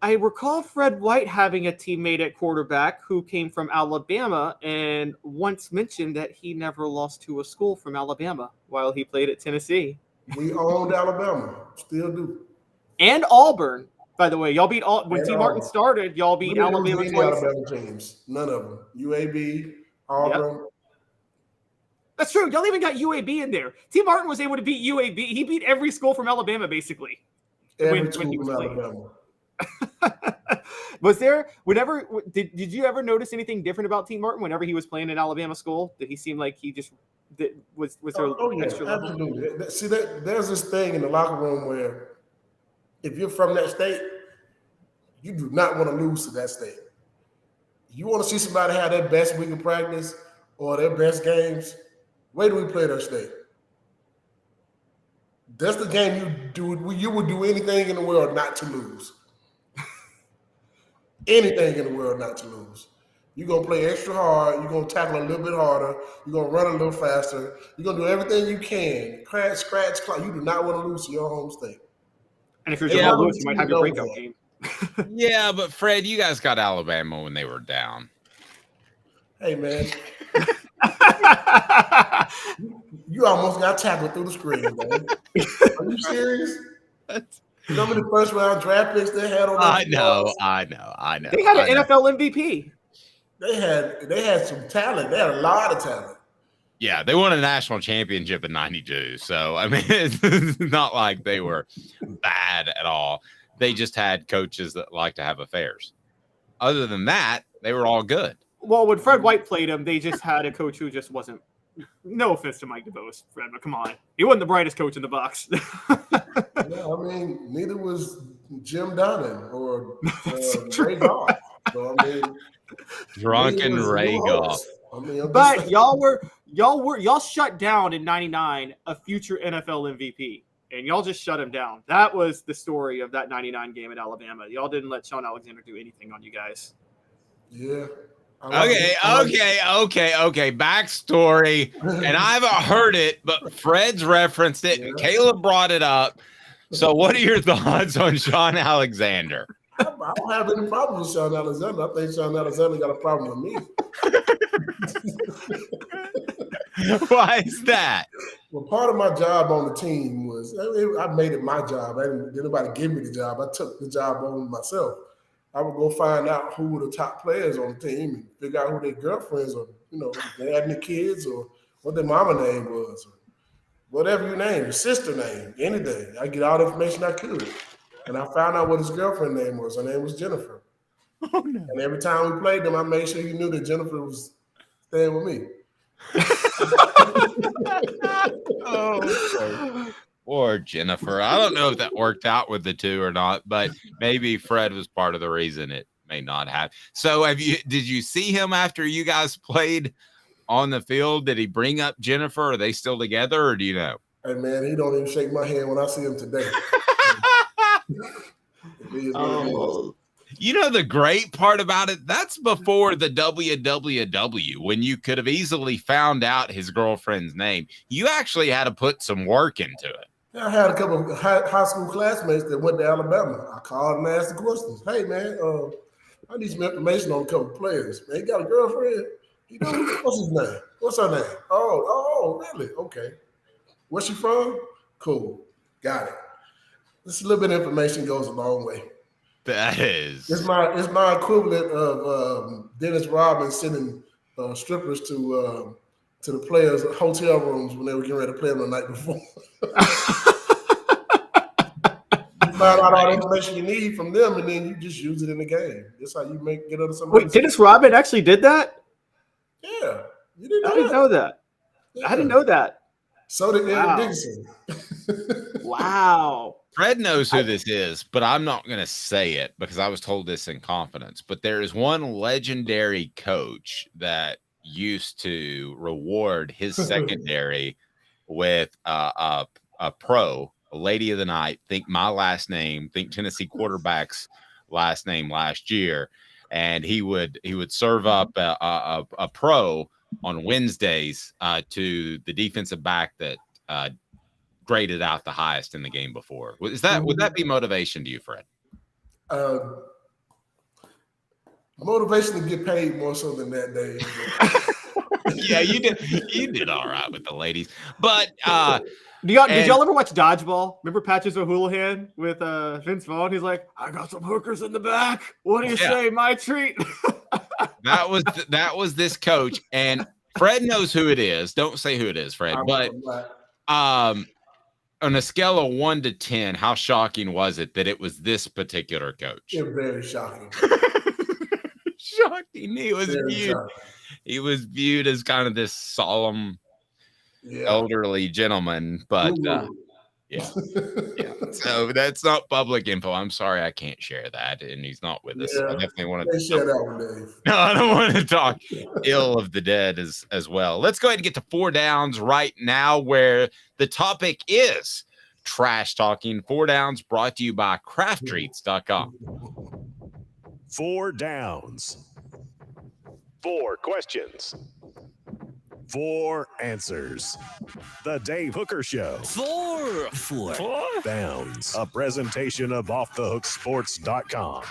I recall Fred White having a teammate at quarterback who came from Alabama and once mentioned that he never lost to a school from Alabama while he played at Tennessee. We owned Alabama. Still do. And Auburn, by the way. Y'all beat when T. Martin started, y'all beat Alabama twice. Alabama teams. None of them. UAB, Auburn. Yep. That's true. Y'all even got UAB in there. T. Martin was able to beat UAB. He beat every school from Alabama, basically. Every school from Alabama. Was there did you ever notice anything different about T. Martin whenever he was playing at Alabama school? Did he seem like he just was there extra level? Absolutely. See, there's this thing in the locker room where if you're from that state, you do not want to lose to that state. You want to see somebody have their best week of practice or their best games, where do we play their state? That's the game you would do anything in the world not to lose. Anything in the world not to lose. You're going to play extra hard. You're going to tackle a little bit harder. You're going to run a little faster. You're going to do everything you can. Scratch, clock. You do not want to lose to your home state. And if you're Jamal Lewis, you might have your breakout game. Yeah, but Fred, you guys got Alabama when they were down. Hey, man. You almost got tackled through the screen, man. Are you serious? You know how many first round draft picks they had on that? I know. They had an NFL MVP. They had some talent. They had a lot of talent. Yeah, they won a national championship in '92. So I mean, it's not like they were bad at all. They just had coaches that like to have affairs. Other than that, they were all good. Well, when Fred White played him, they just had a coach who just wasn't. No offense to Mike DeBose, Fred, but come on, he wasn't the brightest coach in the box. Yeah, I mean, neither was Jim Donnan or Ray Goff. So, I mean, drunken Ray Goff. I mean, but y'all shut down in '99 a future NFL MVP, and y'all just shut him down. That was the story of that '99 game at Alabama. Y'all didn't let Sean Alexander do anything on you guys. Yeah. Okay. Backstory, and I haven't heard it, but Fred's referenced it, and Caleb brought it up. So, what are your thoughts on Sean Alexander? I don't have any problem with Sean Alexander. I think Sean Alexander got a problem with me. Why is that? Well, part of my job on the team was I made it my job. I didn't anybody give me the job. I took the job on myself. I would go find out who were the top players on the team and figure out who their girlfriends or, if they had any kids or what their mama name was or whatever your name, your sister name, anything. I get all the information I could. And I found out what his girlfriend name was. Her name was Jennifer. Oh, no. And every time we played them, I made sure you knew that Jennifer was staying with me. Oh, poor Jennifer. I don't know if that worked out with the two or not, but maybe Fred was part of the reason it may not have. So did you see him after you guys played on the field? Did he bring up Jennifer? Are they still together, or do you know? Hey man, he don't even shake my hand when I see him today. You know the great part about it? That's before the WWW, when you could have easily found out his girlfriend's name. You actually had to put some work into it. I had a couple of high school classmates that went to Alabama. I called and asked the questions. Hey man, I need some information on a couple of players. Man, he got a girlfriend? What's his name? What's her name? Oh, really? Okay. Where's she from? Cool. Got it. Just a little bit of information goes a long way. That is. It's my equivalent of Dennis Rodman sending strippers to the players' hotel rooms when they were getting ready to play them the night before. You find out all the information you need from them, and then you just use it in the game. That's how you get under somebody. Wait, Dennis Rodman actually did that? Yeah, you didn't know I didn't know that. Yeah. I didn't know that. So did Eric Dickinson. Wow. Fred knows who this is, but I'm not going to say it because I was told this in confidence. But there is one legendary coach that used to reward his secondary with a pro, a lady of the night. Think my last name. Think Tennessee quarterback's last name last year, and he would serve up a pro on Wednesdays to the defensive back that graded out the highest in the game before. Would that be motivation to you, Fred? Motivation to get paid more so than that, Dave. Yeah, you did all right with the ladies. But did y'all ever watch Dodgeball? Remember Patches O'Houlihan with Vince Vaughn? He's like, I got some hookers in the back. What do you say? My treat. That was this coach, and Fred knows who it is. Don't say who it is, Fred. But on a scale of 1 to 10, how shocking was it that it was this particular coach? It's very shocking. Shocking. He was viewed as kind of this solemn, elderly gentleman, but yeah. So that's not public info. I'm sorry I can't share that, and he's not with us. I definitely want to share that one, Dave. No, I don't want to talk ill of the dead as well. Let's go ahead and get to 4 downs right now, where the topic is trash talking. 4 downs brought to you by crafttreats.com. 4 downs. 4 questions. 4 answers. The Dave Hooker Show. 4 downs. A presentation of offthehooksports.com.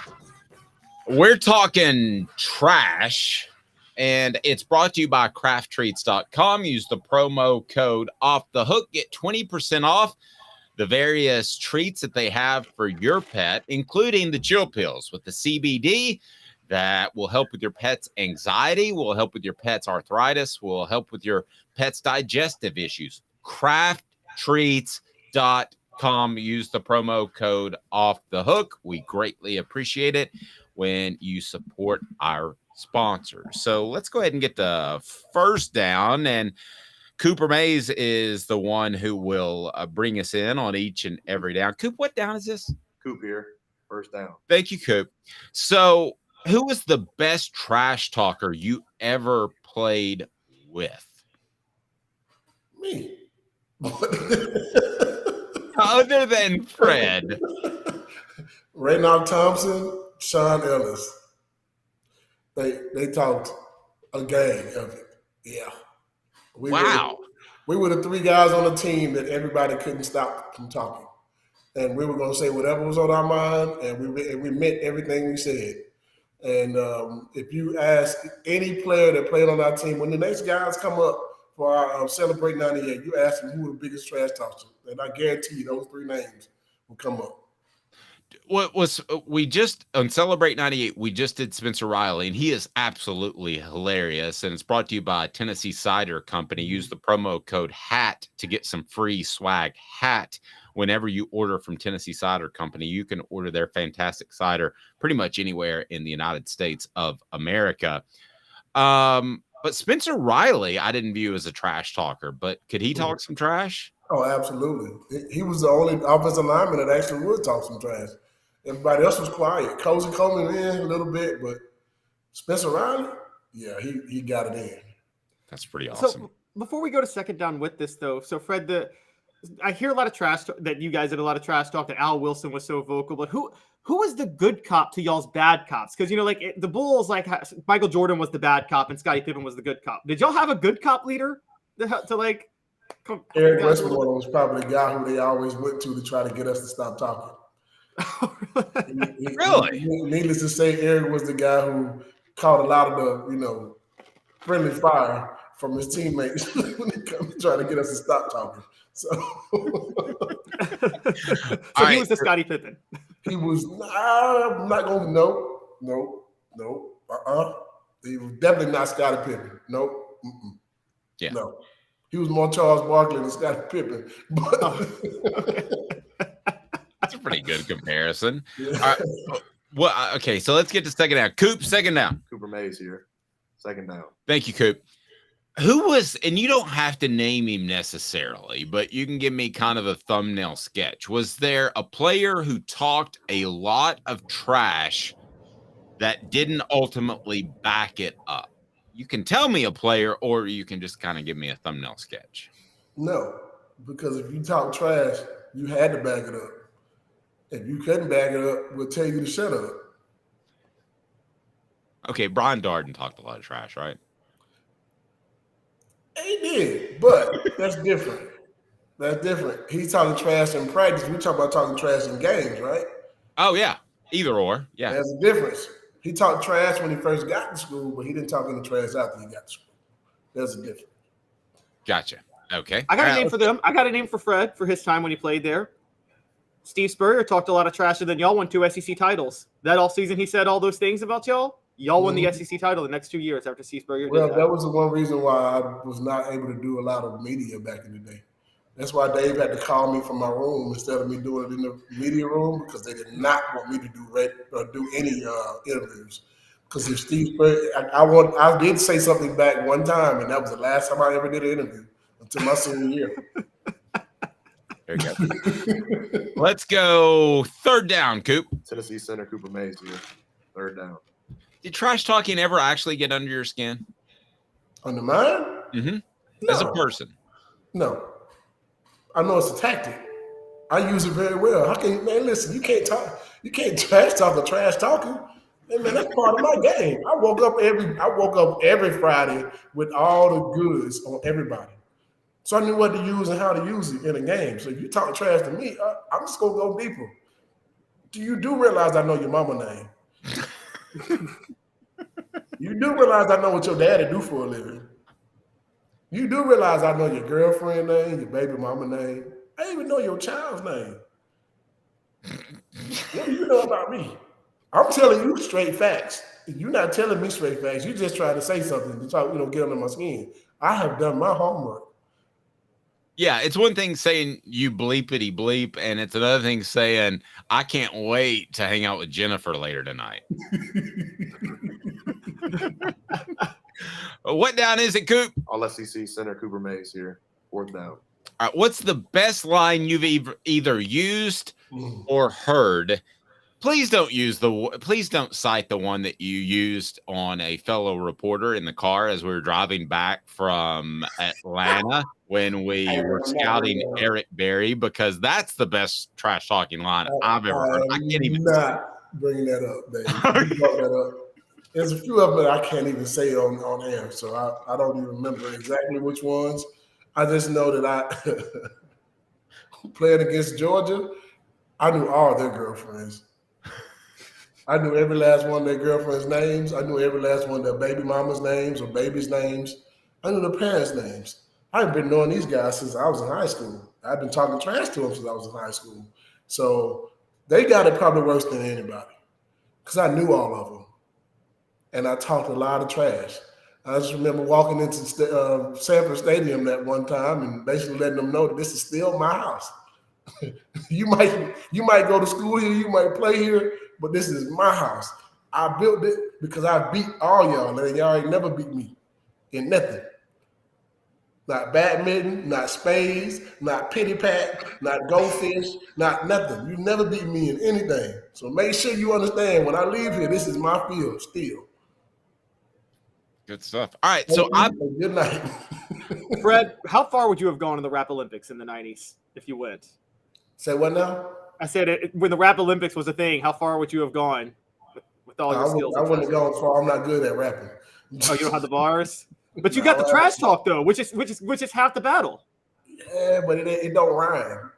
We're talking trash, and it's brought to you by crafttreats.com. Use the promo code offthehook. Get 20% off the various treats that they have for your pet, including the chill pills with the CBD that will help with your pet's anxiety, will help with your pet's arthritis, will help with your pet's digestive issues. Crafttreats.com. Use the promo code offthehook. We greatly appreciate it when you support our sponsors. So let's go ahead and get the first down, and Cooper Mays is the one who will bring us in on each and every down. Coop, what down is this? Coop here. First down. Thank you, Coop. So who was the best trash talker you ever played with? Me. Other than Fred. Raynold Thompson, Sean Ellis. They talked a gang of it. Yeah. We were the 3 guys on the team that everybody couldn't stop from talking. And we were going to say whatever was on our mind, and we meant everything we said. And if you ask any player that played on our team, when the next guys come up for our Celebrate 98. You asked them who the biggest trash talkers, and I guarantee you those 3 names will come up. What was we just on Celebrate 98, we just did Spencer Riley, and he is absolutely hilarious. And it's brought to you by Tennessee Cider Company. Use the promo code HAT to get some free swag. HAT. Whenever you order from Tennessee Cider Company, you can order their fantastic cider pretty much anywhere in the United States of America. But Spencer Riley, I didn't view as a trash talker, but could he talk some trash? Oh, absolutely. He was the only offensive lineman that actually would talk some trash. Everybody else was quiet. Cozy Coleman in a little bit, but Spencer Riley, yeah, he got it in. That's pretty awesome. So before we go to second down with this, though, so Fred, I hear a lot of trash that you guys did a lot of trash talk, that Al Wilson was so vocal, but who was the good cop to y'all's bad cops? Because, the Bulls, Michael Jordan was the bad cop and Scottie Pippen was the good cop. Did y'all have a good cop leader to Eric Westmore was probably the guy who they always went to try to get us to stop talking. Really? Needless to say, Eric was the guy who caught a lot of the, friendly fire from his teammates when they come trying to get us to stop talking. So, he was the Scottie Pippen. He was. I'm not going to. No. He was definitely not Scottie Pippen. Nope. Yeah. No. He was more Charles Barkley than Scottie Pippen. That's a pretty good comparison. Yeah. All right. Well, okay, so let's get to second down. Coop, second down. Cooper Mays here. Second down. Thank you, Coop. Who was, and you don't have to name him necessarily, but you can give me kind of a thumbnail sketch. Was there a player who talked a lot of trash that didn't ultimately back it up? You can tell me a player, or you can just kind of give me a thumbnail sketch. No, because if you talk trash, you had to back it up. If you couldn't back it up, we'll tell you to shut up. Okay, Brian Darden talked a lot of trash, right? He did, but that's different. That's different. He's talking trash in practice. We talk about talking trash in games, right? Oh, yeah. Either or. Yeah. There's a difference. He talked trash when he first got to school, but he didn't talk any trash after he got to school. There's a difference. Gotcha. Okay. I got a name for them. I got a name for Fred for his time when he played there. Steve Spurrier talked a lot of trash, and then y'all won 2 SEC titles. That all season he said all those things about y'all. Y'all won the SEC title the next 2 years after Steve Spurrier did that. That was the one reason why I was not able to do a lot of media back in the day. That's why Dave had to call me from my room instead of me doing it in the media room, because they did not want me to do any interviews. Because if Steve Spurrier, I did say something back one time, and that was the last time I ever did an interview until my senior year. There you go. Let's go third down, Coop. Tennessee center Cooper Mays here. Third down. Did trash talking ever actually get under your skin? Under mine? Mm-hmm. No. As a person? No. I know it's a tactic. I use it very well. Listen, you can't trash talk or trash talking. Hey, man, that's part of my game. I woke up every Friday with all the goods on everybody. So I knew what to use and how to use it in a game. So if you talk trash to me, I'm just going to go deeper. You do realize I know your mama name. You do realize I know what your daddy do for a living. You do realize I know your girlfriend name, your baby mama name. I even know your child's name. What do you know about me? I'm telling you straight facts. You're not telling me straight facts. You just trying to say something to try, get under my skin. I have done my homework. Yeah, it's one thing saying you bleepity bleep, and it's another thing saying I can't wait to hang out with Jennifer later tonight. What down is it, Coop? All SEC center Cooper Mays here. Fourth down. All right, what's the best line you've either used or heard? Please don't cite the one that you used on a fellow reporter in the car as we were driving back from Atlanta when we were scouting Eric Berry, because that's the best trash talking line I've ever heard. I can't even bring that up, baby. You brought that up. There's a few of them that I can't even say on air, so I don't even remember exactly which ones. I just know that I playing against Georgia, I knew all their girlfriends. I knew every last one of their girlfriends' names. I knew every last one of their baby mama's names or babies' names. I knew their parents' names. I've been knowing these guys since I was in high school. I've been talking trash to them since I was in high school. So they got it probably worse than anybody because I knew all of them. And I talked a lot of trash. I just remember walking into Sanford Stadium that one time and basically letting them know that this is still my house. you might go to school here, you might play here, but this is my house. I built it because I beat all y'all, and y'all ain't never beat me in nothing. Not badminton, not spades, not pity pat, not goldfish, not nothing. You never beat me in anything. So make sure you understand when I leave here, this is my field still. Good stuff. All right, so good night. Fred, how far would you have gone in the Rap Olympics in the 90s if you went? Say what now? I said when the Rap Olympics was a thing, how far would you have gone with all your skills? I wouldn't have gone far. I'm not good at rapping. Oh, you don't have the bars? But you got the trash talk though, which is half the battle. Yeah, but it don't rhyme.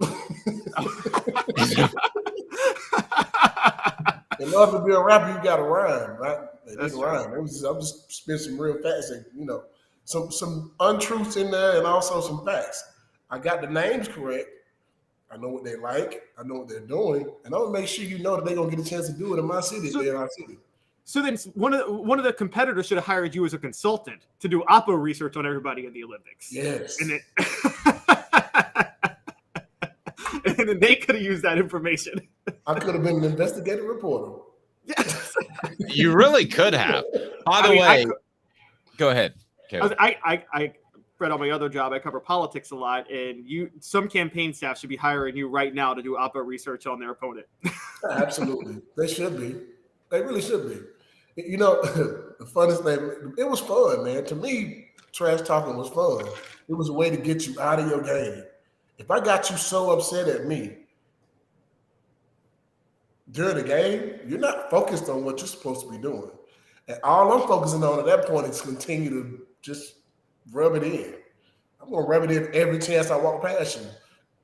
In order to be a rapper, you got to rhyme, right? It didn't rhyme. I'm just spit some real facts, and some untruths in there, and also some facts. I got the names correct. I know what they like. I know what they're doing, and I'm gonna make sure you know that they're gonna get a chance to do it in my city. In our city. So then, one of the competitors should have hired you as a consultant to do oppo research on everybody in the Olympics. Yes. And then they could have used that information. I could have been an investigative reporter. Yes. You really could have. By the way, go ahead. I Fred, on my other job, I cover politics a lot, and some campaign staff should be hiring you right now to do oppo research on their opponent. Absolutely. They should be. They really should be. You know, the funnest thing, it was fun, man. To me, trash talking was fun. It was a way to get you out of your game. If I got you so upset at me during the game, you're not focused on what you're supposed to be doing. And all I'm focusing on at that point is continue to just rub it in. I'm going to rub it in every chance I walk past you.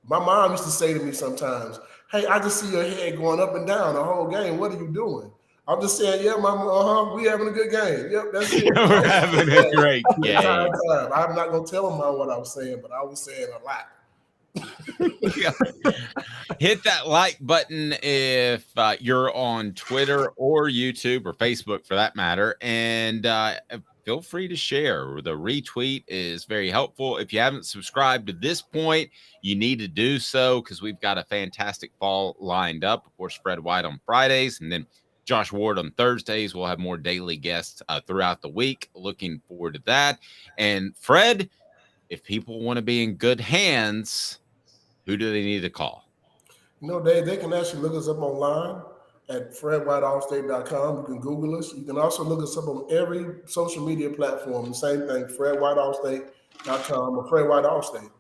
My mom used to say to me sometimes, hey, I just see your head going up and down the whole game. What are you doing? I'm just saying, yeah, mama, we having a good game. Yep, that's it. We're having a great game. I'm not going to tell them what I was saying, but I was saying a lot. Hit that like button if you're on Twitter or YouTube or Facebook for that matter. And feel free to share. The retweet is very helpful. If you haven't subscribed to this point, you need to do so because we've got a fantastic fall lined up. Of course, Fred White on Fridays and then Josh Ward on Thursdays. We'll have more daily guests throughout the week. Looking forward to that. And Fred, if people want to be in good hands, who do they need to call? You know, they can actually look us up online at fredwhiteallstate.com. You can Google us. You can also look us up on every social media platform. The same thing, fredwhiteallstate.com or Fred White Allstate.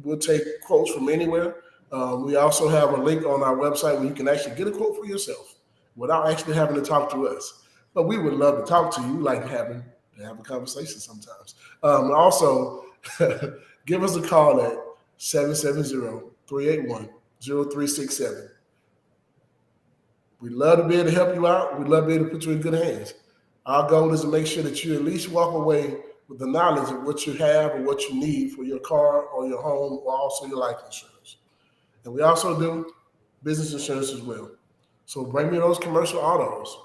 We'll take quotes from anywhere. We also have a link on our website where you can actually get a quote for yourself without actually having to talk to us. But we would love to talk to you, like to have a conversation sometimes. Also, give us a call at 770-381-0367. We'd love to be able to help you out. We'd love to be able to put you in good hands. Our goal is to make sure that you at least walk away with the knowledge of what you have and what you need for your car or your home or also your life insurance. And we also do business insurance as well. So bring me those commercial autos.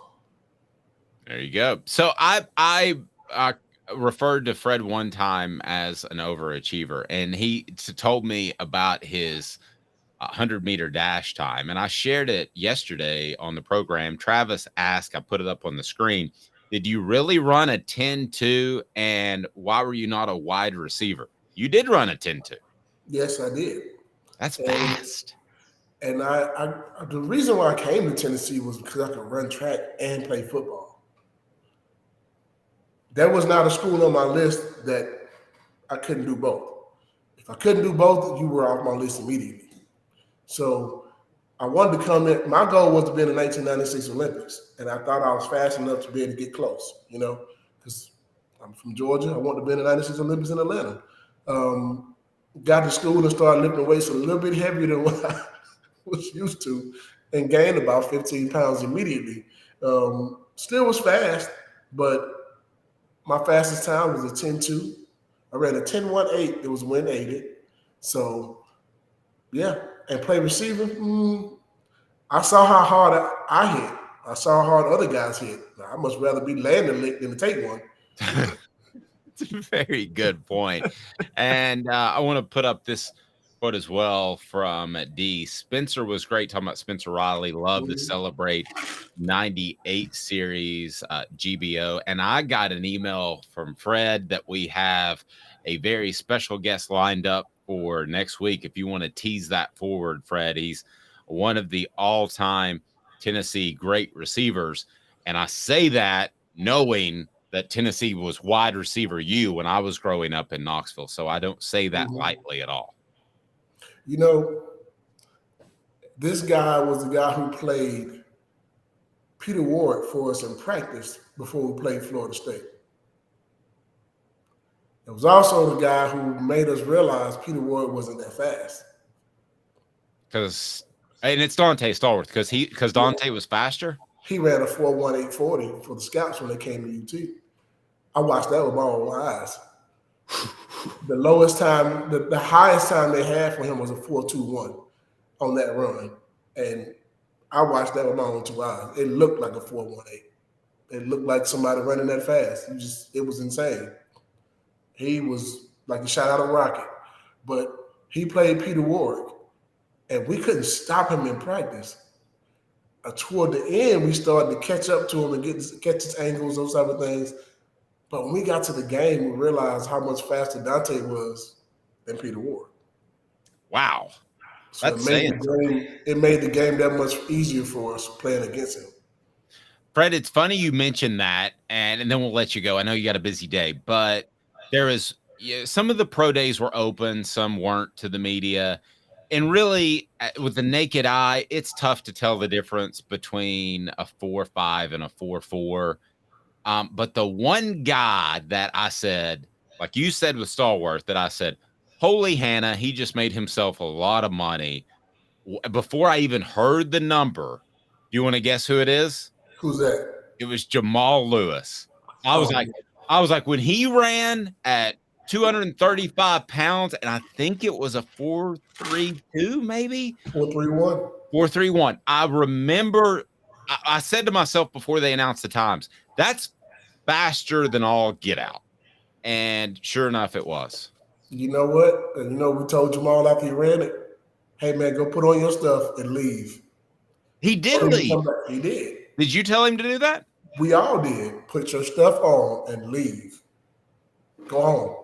There you go. So I referred to Fred one time as an overachiever, and he told me about his 100-meter dash time, and I shared it yesterday on the program. Travis asked, I put it up on the screen, did you really run a 10-2, and why were you not a wide receiver? You did run a 10-2. Yes, I did. That's fast. And I the reason why I came to Tennessee was because I could run track and play football. There was not a school on my list that I couldn't do both. If I couldn't do both, you were off my list immediately. So I wanted to come in. My goal was to be in the 1996 Olympics, and I thought I was fast enough to be able to get close, because I'm from Georgia. I wanted to be in the 96 Olympics in Atlanta. Got to school and started lifting weights a little bit heavier than what I was used to and gained about 15 pounds immediately. Still was fast, but my fastest time was a 10-2. I ran a 10.18. It was wind aided. So, yeah. And play receiver, I saw how hard I hit. I saw how hard other guys hit. I much rather be landing lick than to take one. It's a very good point. And I want to put up this quote as well from D. Spencer was great talking about Spencer Riley. Love to celebrate 98 series GBO. And I got an email from Fred that we have a very special guest lined up for next week. If you want to tease that forward, Fred, he's one of the all-time Tennessee great receivers. And I say that knowing that Tennessee was wide receiver U when I was growing up in Knoxville. So I don't say that lightly at all. You know, this guy was the guy who played Peter Ward for us in practice before we played Florida State. It was also the guy who made us realize Peter Ward wasn't that fast. And it's Dante Stallworth because Dante was faster. He ran a 4.1840 for the Scouts when they came to UT. I watched that with my own eyes. The lowest time, the highest time they had for him was a 4.21 on that run. And I watched that with my own 2 eyes. It looked like a 4.18. It looked like somebody running that fast. It was insane. He was like a shot out of a rocket. But he played Peter Ward, and we couldn't stop him in practice. Toward the end, we started to catch up to him and catch his angles, those type of things. But when we got to the game, we realized how much faster Dante was than Peter Ward. Wow. So it made the game that much easier for us playing against him. Fred, it's funny you mentioned that, and then we'll let you go. I know you got a busy day, but there is some of the pro days were open, some weren't to the media. And really, with the naked eye, it's tough to tell the difference between a 4.5 and a 4.4. But the one guy that I said, like you said with Stallworth, that I said, holy Hannah, he just made himself a lot of money. Before I even heard the number, you want to guess who it is? Who's that? It was Jamal Lewis. I was like, when he ran at 235 pounds, and I think it was a 4.32, maybe 4.31. 4.31. I remember I said to myself before they announced the times, that's faster than all get out. And sure enough, it was. You know what? And we told Jamal after he ran it, hey man, go put on your stuff and leave. He did leave. He did. Did you tell him to do that? We all did. Put your stuff on and leave. Go home.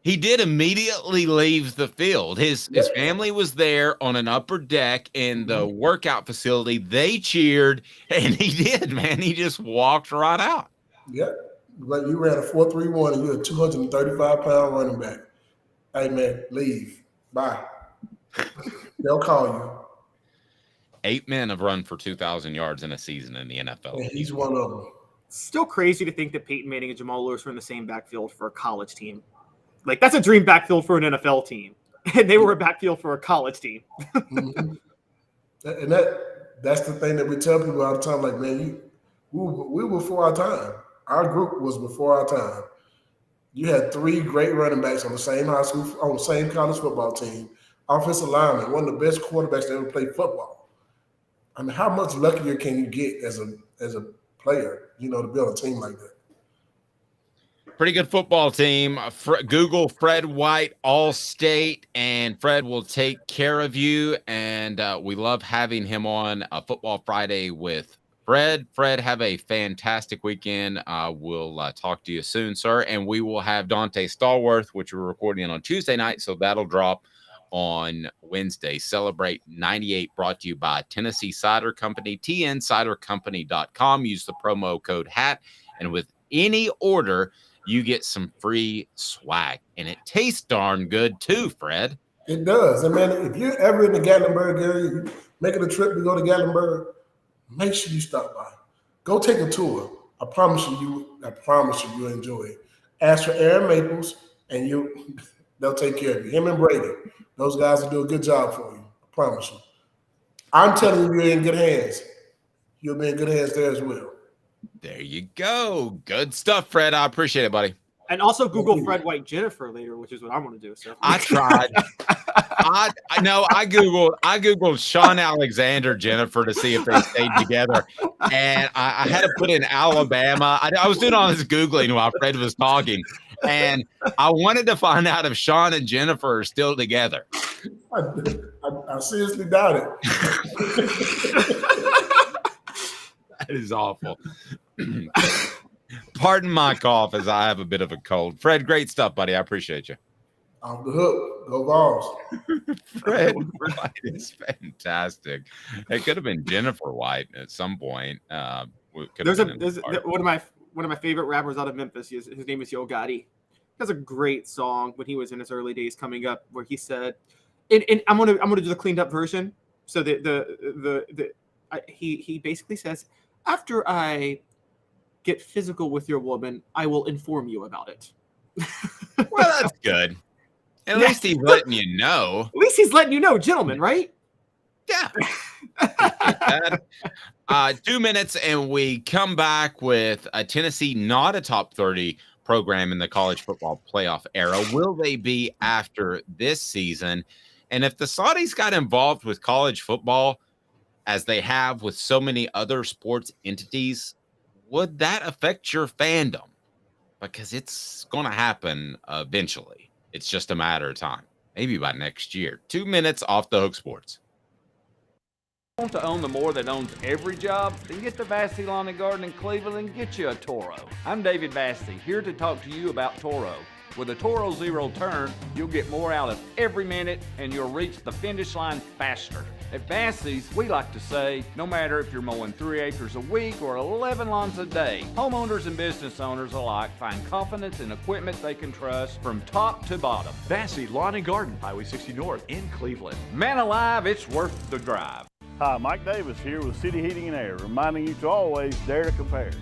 He did immediately leave the field. His family was there on an upper deck in the workout facility. They cheered, and he did, man. He just walked right out. Yep. Like you ran a 4.31 and you're a 235-pound running back. Hey, man, leave. Bye. They'll call you. 8 men have run for 2,000 yards in a season in the NFL. And he's one of them. Still crazy to think that Peyton Manning and Jamal Lewis were in the same backfield for a college team. Like, that's a dream backfield for an NFL team. And they were a backfield for a college team. And that's the thing that we tell people all the time. Like, man, we were before our time. Our group was before our time. You had 3 great running backs on the same high school, on the same college football team. Offensive lineman, one of the best quarterbacks that ever played football. I mean, how much luckier can you get as a player, to be on a team like that? Pretty good football team. Google Fred White All-State, and Fred will take care of you. And we love having him on a Football Friday with Fred. Fred, have a fantastic weekend. We'll talk to you soon, sir. And we will have Dante Stallworth, which we're recording on Tuesday night, so that'll drop on Wednesday. Celebrate 98, brought to you by Tennessee Cider Company, tncidercompany.com. Use the promo code HAT, and with any order, you get some free swag. And it tastes darn good too, Fred. It does. And man, if you're ever in the Gatlinburg area, you're making a trip to go to Gatlinburg, make sure you stop by. Go take a tour. I promise you you'll enjoy it. Ask for Aaron Maples, and they'll take care of you. Him and Brady. Those guys will do a good job for you. I promise you. I'm telling you, you're in good hands. You'll be in good hands there as well. There you go. Good stuff, Fred. I appreciate it, buddy. And also Google Fred White Jennifer later, which is what I want to do. So I tried. I know I googled Sean Alexander Jennifer to see if they stayed together, and I had to put in Alabama. I was doing all this googling while Fred was talking, and I wanted to find out if Sean and Jennifer are still together. I seriously doubt it. That is awful. Pardon my cough as I have a bit of a cold. Fred, great stuff, buddy. I appreciate you. Off the hook. Go Vols. Fred White is fantastic. It could have been Jennifer White at some point. There's one of my favorite rappers out of Memphis. His name is Yo Gotti. He has a great song when he was in his early days coming up, where he said, and I'm gonna do the cleaned up version. So he basically says, after I get physical with your woman, I will inform you about it. Well, that's good. At least he's letting you know. At least he's letting you know, gentlemen, right? Yeah. 2 minutes, and we come back with Tennessee, not a top 30 program in the college football playoff era. Will they be after this season? And if the Saudis got involved with college football, as they have with so many other sports entities, would that affect your fandom? Because it's going to happen eventually. It's just a matter of time. Maybe by next year. 2 minutes off the hook sports. Want to own the more that owns every job? Then get to Vassy Lawn and Garden in Cleveland and get you a Toro. I'm David Vassy, here to talk to you about Toro. With a Toro Zero Turn, you'll get more out of every minute and you'll reach the finish line faster. At Vassy's, we like to say, no matter if you're mowing 3 acres a week or 11 lawns a day, homeowners and business owners alike find confidence in equipment they can trust from top to bottom. Vassy Lawn and Garden, Highway 60 North in Cleveland. Man alive, it's worth the drive. Hi, Mike Davis here with City Heating and Air, reminding you to always dare to compare.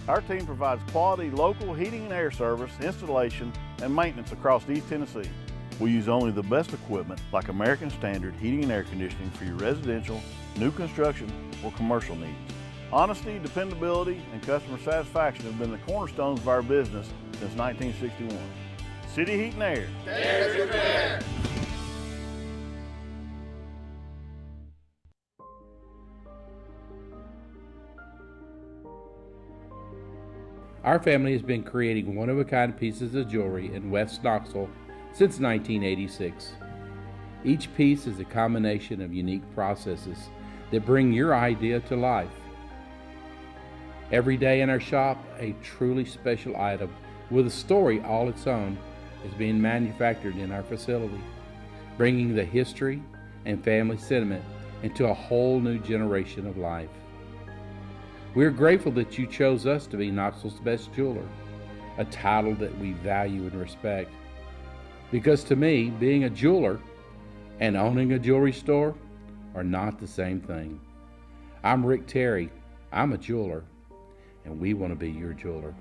Our team provides quality local heating and air service, installation, and maintenance across East Tennessee. We use only the best equipment like American Standard heating and air conditioning for your residential, new construction, or commercial needs. Honesty, dependability, and customer satisfaction have been the cornerstones of our business since 1961. City Heat and Air. Dare to compare. Our family has been creating one-of-a-kind pieces of jewelry in West Knoxville since 1986. Each piece is a combination of unique processes that bring your idea to life. Every day in our shop, a truly special item with a story all its own is being manufactured in our facility, bringing the history and family sentiment into a whole new generation of life. We are grateful that you chose us to be Knoxville's best jeweler, a title that we value and respect. Because to me, being a jeweler and owning a jewelry store are not the same thing. I'm Rick Terry. I'm a jeweler, and we want to be your jeweler.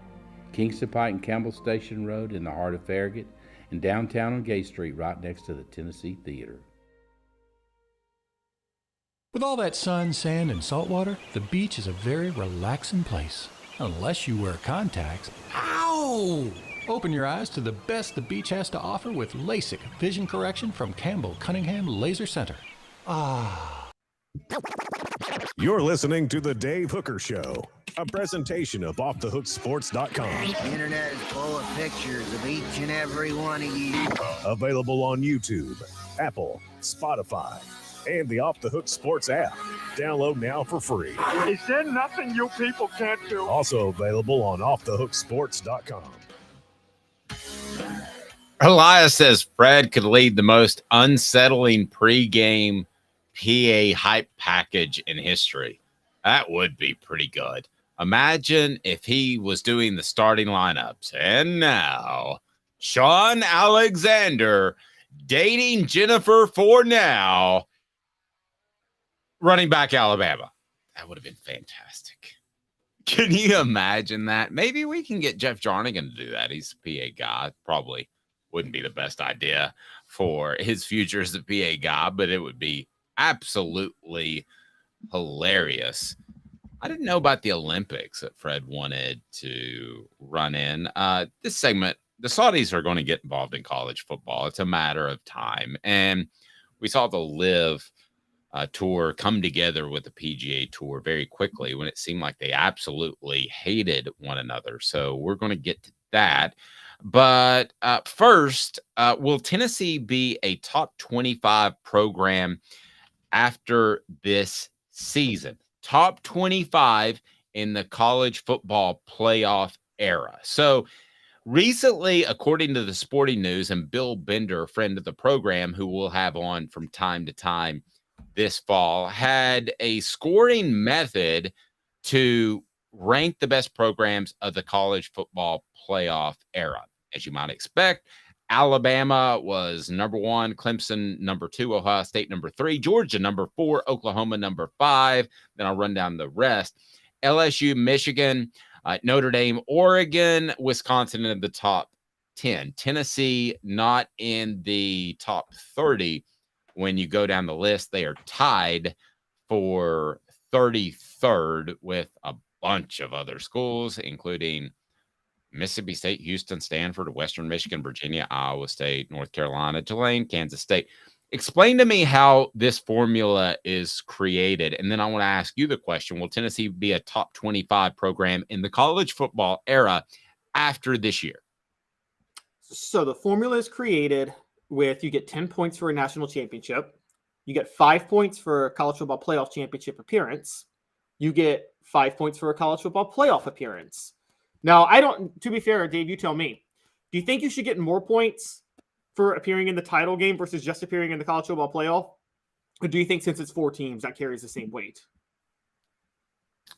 Kingston Pike and Campbell Station Road in the heart of Farragut, and downtown on Gay Street right next to the Tennessee Theater. With all that sun, sand, and salt water, the beach is a very relaxing place. Unless you wear contacts. Ow! Open your eyes to the best the beach has to offer with LASIK vision correction from Campbell Cunningham Laser Center. Ah. You're listening to The Dave Hooker Show, a presentation of OffTheHookSports.com. The internet is full of pictures of each and every one of you. Available on YouTube, Apple, Spotify, and the Off the Hook Sports app. Download now for free. Is there nothing you people can't do? Also available on OffTheHookSports.com. Elias says Fred could lead the most unsettling pregame PA hype package in history. That would be pretty good. Imagine if he was doing the starting lineups. And now, Sean Alexander dating Jennifer for now. Running back Alabama. That would have been fantastic. Can you imagine that? Maybe we can get Jeff Jarnigan to do that. He's a PA guy. Probably wouldn't be the best idea for his future as a PA guy, but it would be absolutely hilarious. I didn't know about the Olympics that Fred wanted to run in. This segment the Saudis are going to get involved in college football. It's a matter of time. And we saw the Live tour come together with the PGA Tour very quickly when it seemed like they absolutely hated one another. So we're going to get to that. But first, will Tennessee be a top 25 program after this season? Top 25 in the college football playoff era. So recently, according to the Sporting News, and Bill Bender, a friend of the program who we'll have on from time to time this fall, had a scoring method to rank the best programs of the college football playoff era. As you might expect, Alabama was number 1, Clemson number 2, Ohio State number 3, Georgia number 4, Oklahoma number 5. Then I'll run down the rest. LSU, Michigan, Notre Dame, Oregon, Wisconsin in the top 10. Tennessee not in the top 30. When you go down the list, they are tied for 33rd with a bunch of other schools, including Mississippi State, Houston, Stanford, Western Michigan, Virginia, Iowa State, North Carolina, Tulane, Kansas State. Explain to me how this formula is created. And then I want to ask you the question, will Tennessee be a top 25 program in the college football era after this year? So the formula is created with, you get 10 points for a national championship. You get 5 points for a college football playoff championship appearance. You get 5 points for a college football playoff appearance. Now, to be fair, Dave, you tell me, do you think you should get more points for appearing in the title game versus just appearing in the college football playoff? Or do you think since it's 4 teams, that carries the same weight?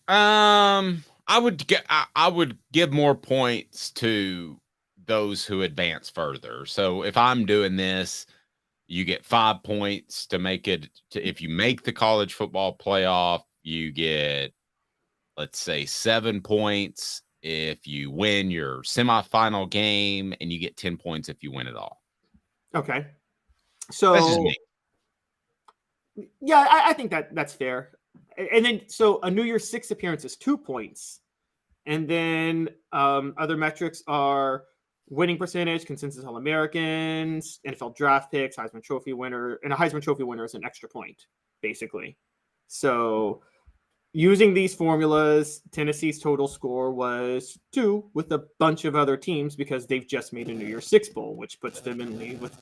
I would give more points to those who advance further. So if I'm doing this, you get 5 points to make it if you make the college football playoff, you get, let's say, 7 points if you win your semifinal game, and you get 10 points if you win it all. Okay. So that's just me. Yeah, I think that's fair. And then, so a New Year's 6 appearance is 2 points. And then other metrics are winning percentage, consensus All-Americans, NFL draft picks, Heisman Trophy winner, and a Heisman Trophy winner is an extra point, basically. So using these formulas, Tennessee's total score was 2 with a bunch of other teams because they've just made a New Year's 6 bowl, which puts them in league with,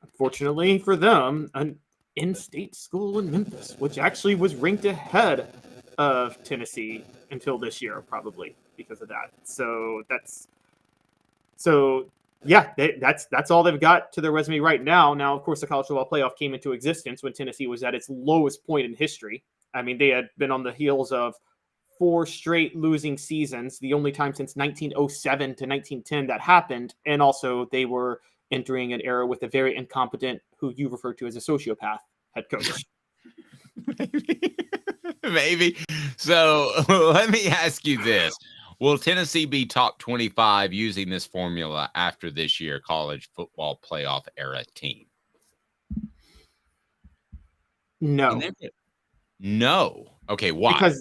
unfortunately for them, an in-state school in Memphis, which actually was ranked ahead of Tennessee until this year, probably because of that. That's all they've got to their resume right now. Now, of course, the college football playoff came into existence when Tennessee was at its lowest point in history. I mean, they had been on the heels of 4 straight losing seasons, the only time since 1907 to 1910 that happened. And also they were entering an era with a very incompetent, who you refer to as a sociopath, head coach. Maybe. So let me ask you this. Will Tennessee be top 25 using this formula after this year college football playoff era team? No. No. Okay, why?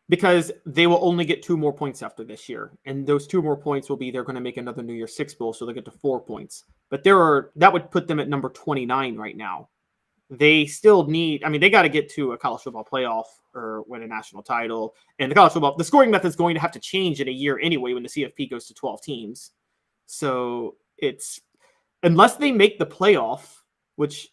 Because they will only get 2 more points after this year. And those 2 more points will be they're going to make another New Year's 6 bowl, so they'll get to 4 points. But that would put them at number 29 right now. They still need, they got to get to a college football playoff or win a national title. And the scoring method is going to have to change in a year anyway when the CFP goes to 12 teams. So unless they make the playoff, which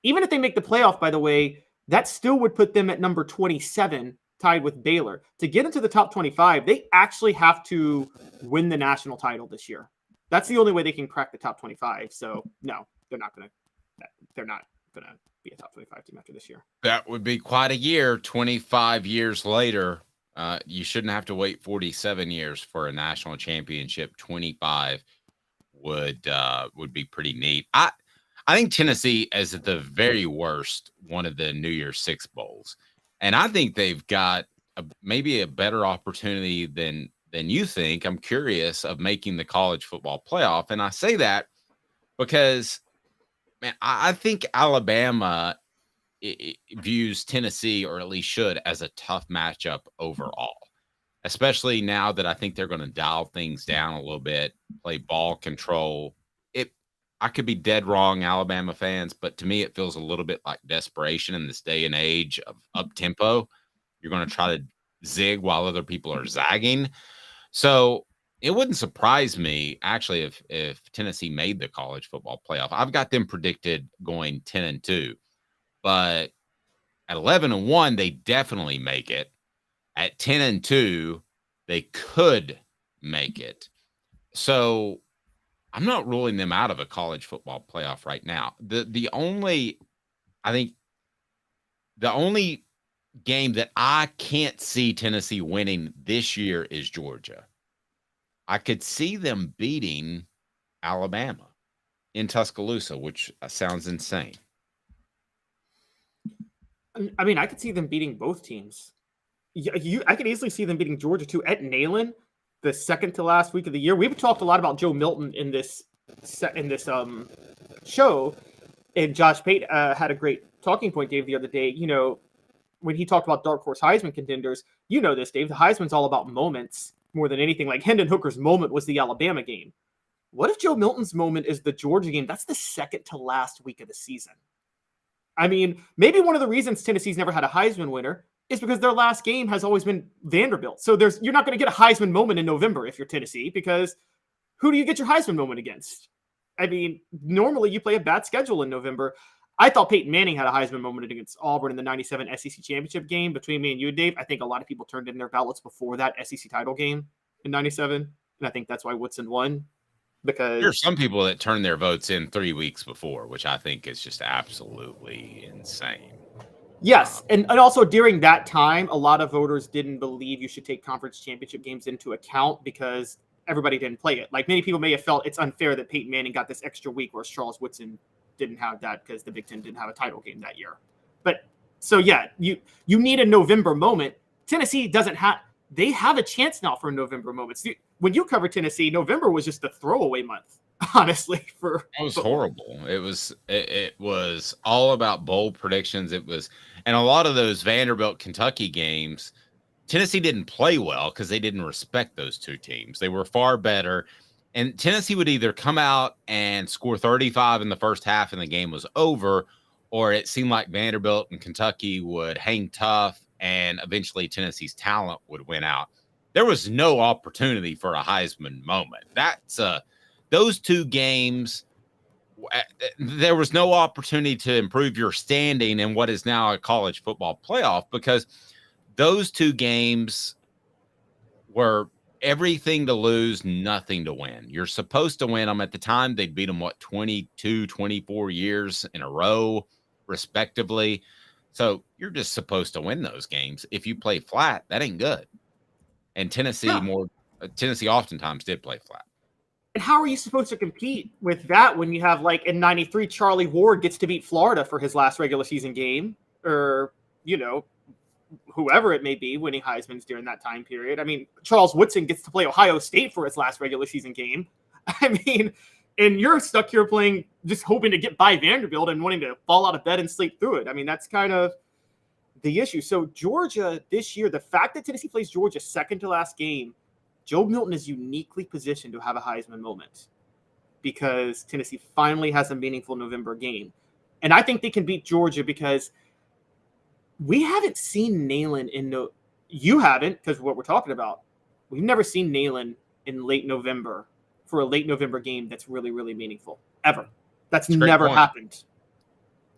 even if they make the playoff, by the way, that still would put them at number 27, tied with Baylor. To get into the top 25, they actually have to win the national title this year. That's the only way they can crack the top 25. So no, they're not going to be a top 25 team after this year. That would be quite a year. 25 years later, you shouldn't have to wait 47 years for a national championship. 25 would be pretty neat. I think Tennessee is at the very worst one of the New Year's 6 bowls, and I think they've got maybe a better opportunity than you think. I'm curious of making the college football playoff, and I say that because, man, I think Alabama views Tennessee, or at least should, as a tough matchup overall. especially now that I think they're going to dial things down a little bit, play ball control. I could be dead wrong, Alabama fans, but to me, it feels a little bit like desperation in this day and age of up tempo. You're going to try to zig while other people are zagging. So it wouldn't surprise me actually if Tennessee made the college football playoff. I've got them predicted going 10-2, but at 11-1, they definitely make it. At 10-2, they could make it. So I'm not ruling them out of a college football playoff right now. The only game that I can't see Tennessee winning this year is Georgia. I could see them beating Alabama in Tuscaloosa, which sounds insane. I mean, I could see them beating both teams. I could easily see them beating Georgia too at Neyland, the second to last week of the year. We've talked a lot about Joe Milton in this show, and Josh Pate had a great talking point, Dave, the other day. You know, when he talked about dark horse Heisman contenders, you know this, Dave. The Heisman's all about moments more than anything. Like Hendon Hooker's moment was the Alabama game. What if Joe Milton's moment is the Georgia game? That's the second to last week of the season. I mean, maybe one of the reasons Tennessee's never had a Heisman winner is because their last game has always been Vanderbilt. So you're not going to get a Heisman moment in November if you're Tennessee, because who do you get your Heisman moment against? I mean, normally you play a bad schedule in November. I thought Peyton Manning had a Heisman moment against Auburn in the 97 SEC championship game between me and you, Dave. I think a lot of people turned in their ballots before that SEC title game in 97. And I think that's why Woodson won. Because there's some people that turn their votes in 3 weeks before, which I think is just absolutely insane. Yes, and also during that time, a lot of voters didn't believe you should take conference championship games into account because everybody didn't play it. Like many people may have felt it's unfair that Peyton Manning got this extra week, whereas Charles Woodson didn't have that because the Big Ten didn't have a title game that year. But so yeah, you need a November moment. Tennessee doesn't have. They have a chance now for a November moment. When you cover Tennessee, November was just a throwaway month. Honestly, it was horrible. It was all about bold predictions. And a lot of those Vanderbilt Kentucky games, Tennessee didn't play well because they didn't respect those two teams. They were far better, and Tennessee would either come out and score 35 in the first half and the game was over, or it seemed like Vanderbilt and Kentucky would hang tough and eventually Tennessee's talent would win out. There was no opportunity for a Heisman moment. Those two games, there was no opportunity to improve your standing in what is now a college football playoff, because those two games were everything to lose, nothing to win. You're supposed to win them. At the time, they'd beat them, 22, 24 years in a row, respectively. So you're just supposed to win those games. If you play flat, that ain't good. And Tennessee oftentimes did play flat. And how are you supposed to compete with that when you have, like, in 93, Charlie Ward gets to beat Florida for his last regular season game, or, you know, whoever it may be winning Heisman's during that time period. I mean, Charles Woodson gets to play Ohio State for his last regular season game. I mean, and you're stuck here playing, just hoping to get by Vanderbilt and wanting to fall out of bed and sleep through it. I mean, that's kind of the issue. So Georgia this year, the fact that Tennessee plays Georgia second to last game, Joe Milton is uniquely positioned to have a Heisman moment because Tennessee finally has a meaningful November game. And I think they can beat Georgia because we haven't seen Neyland you haven't, because what we're talking about. We've never seen Neyland in late November for a late November game that's really, really meaningful, ever. That's never happened.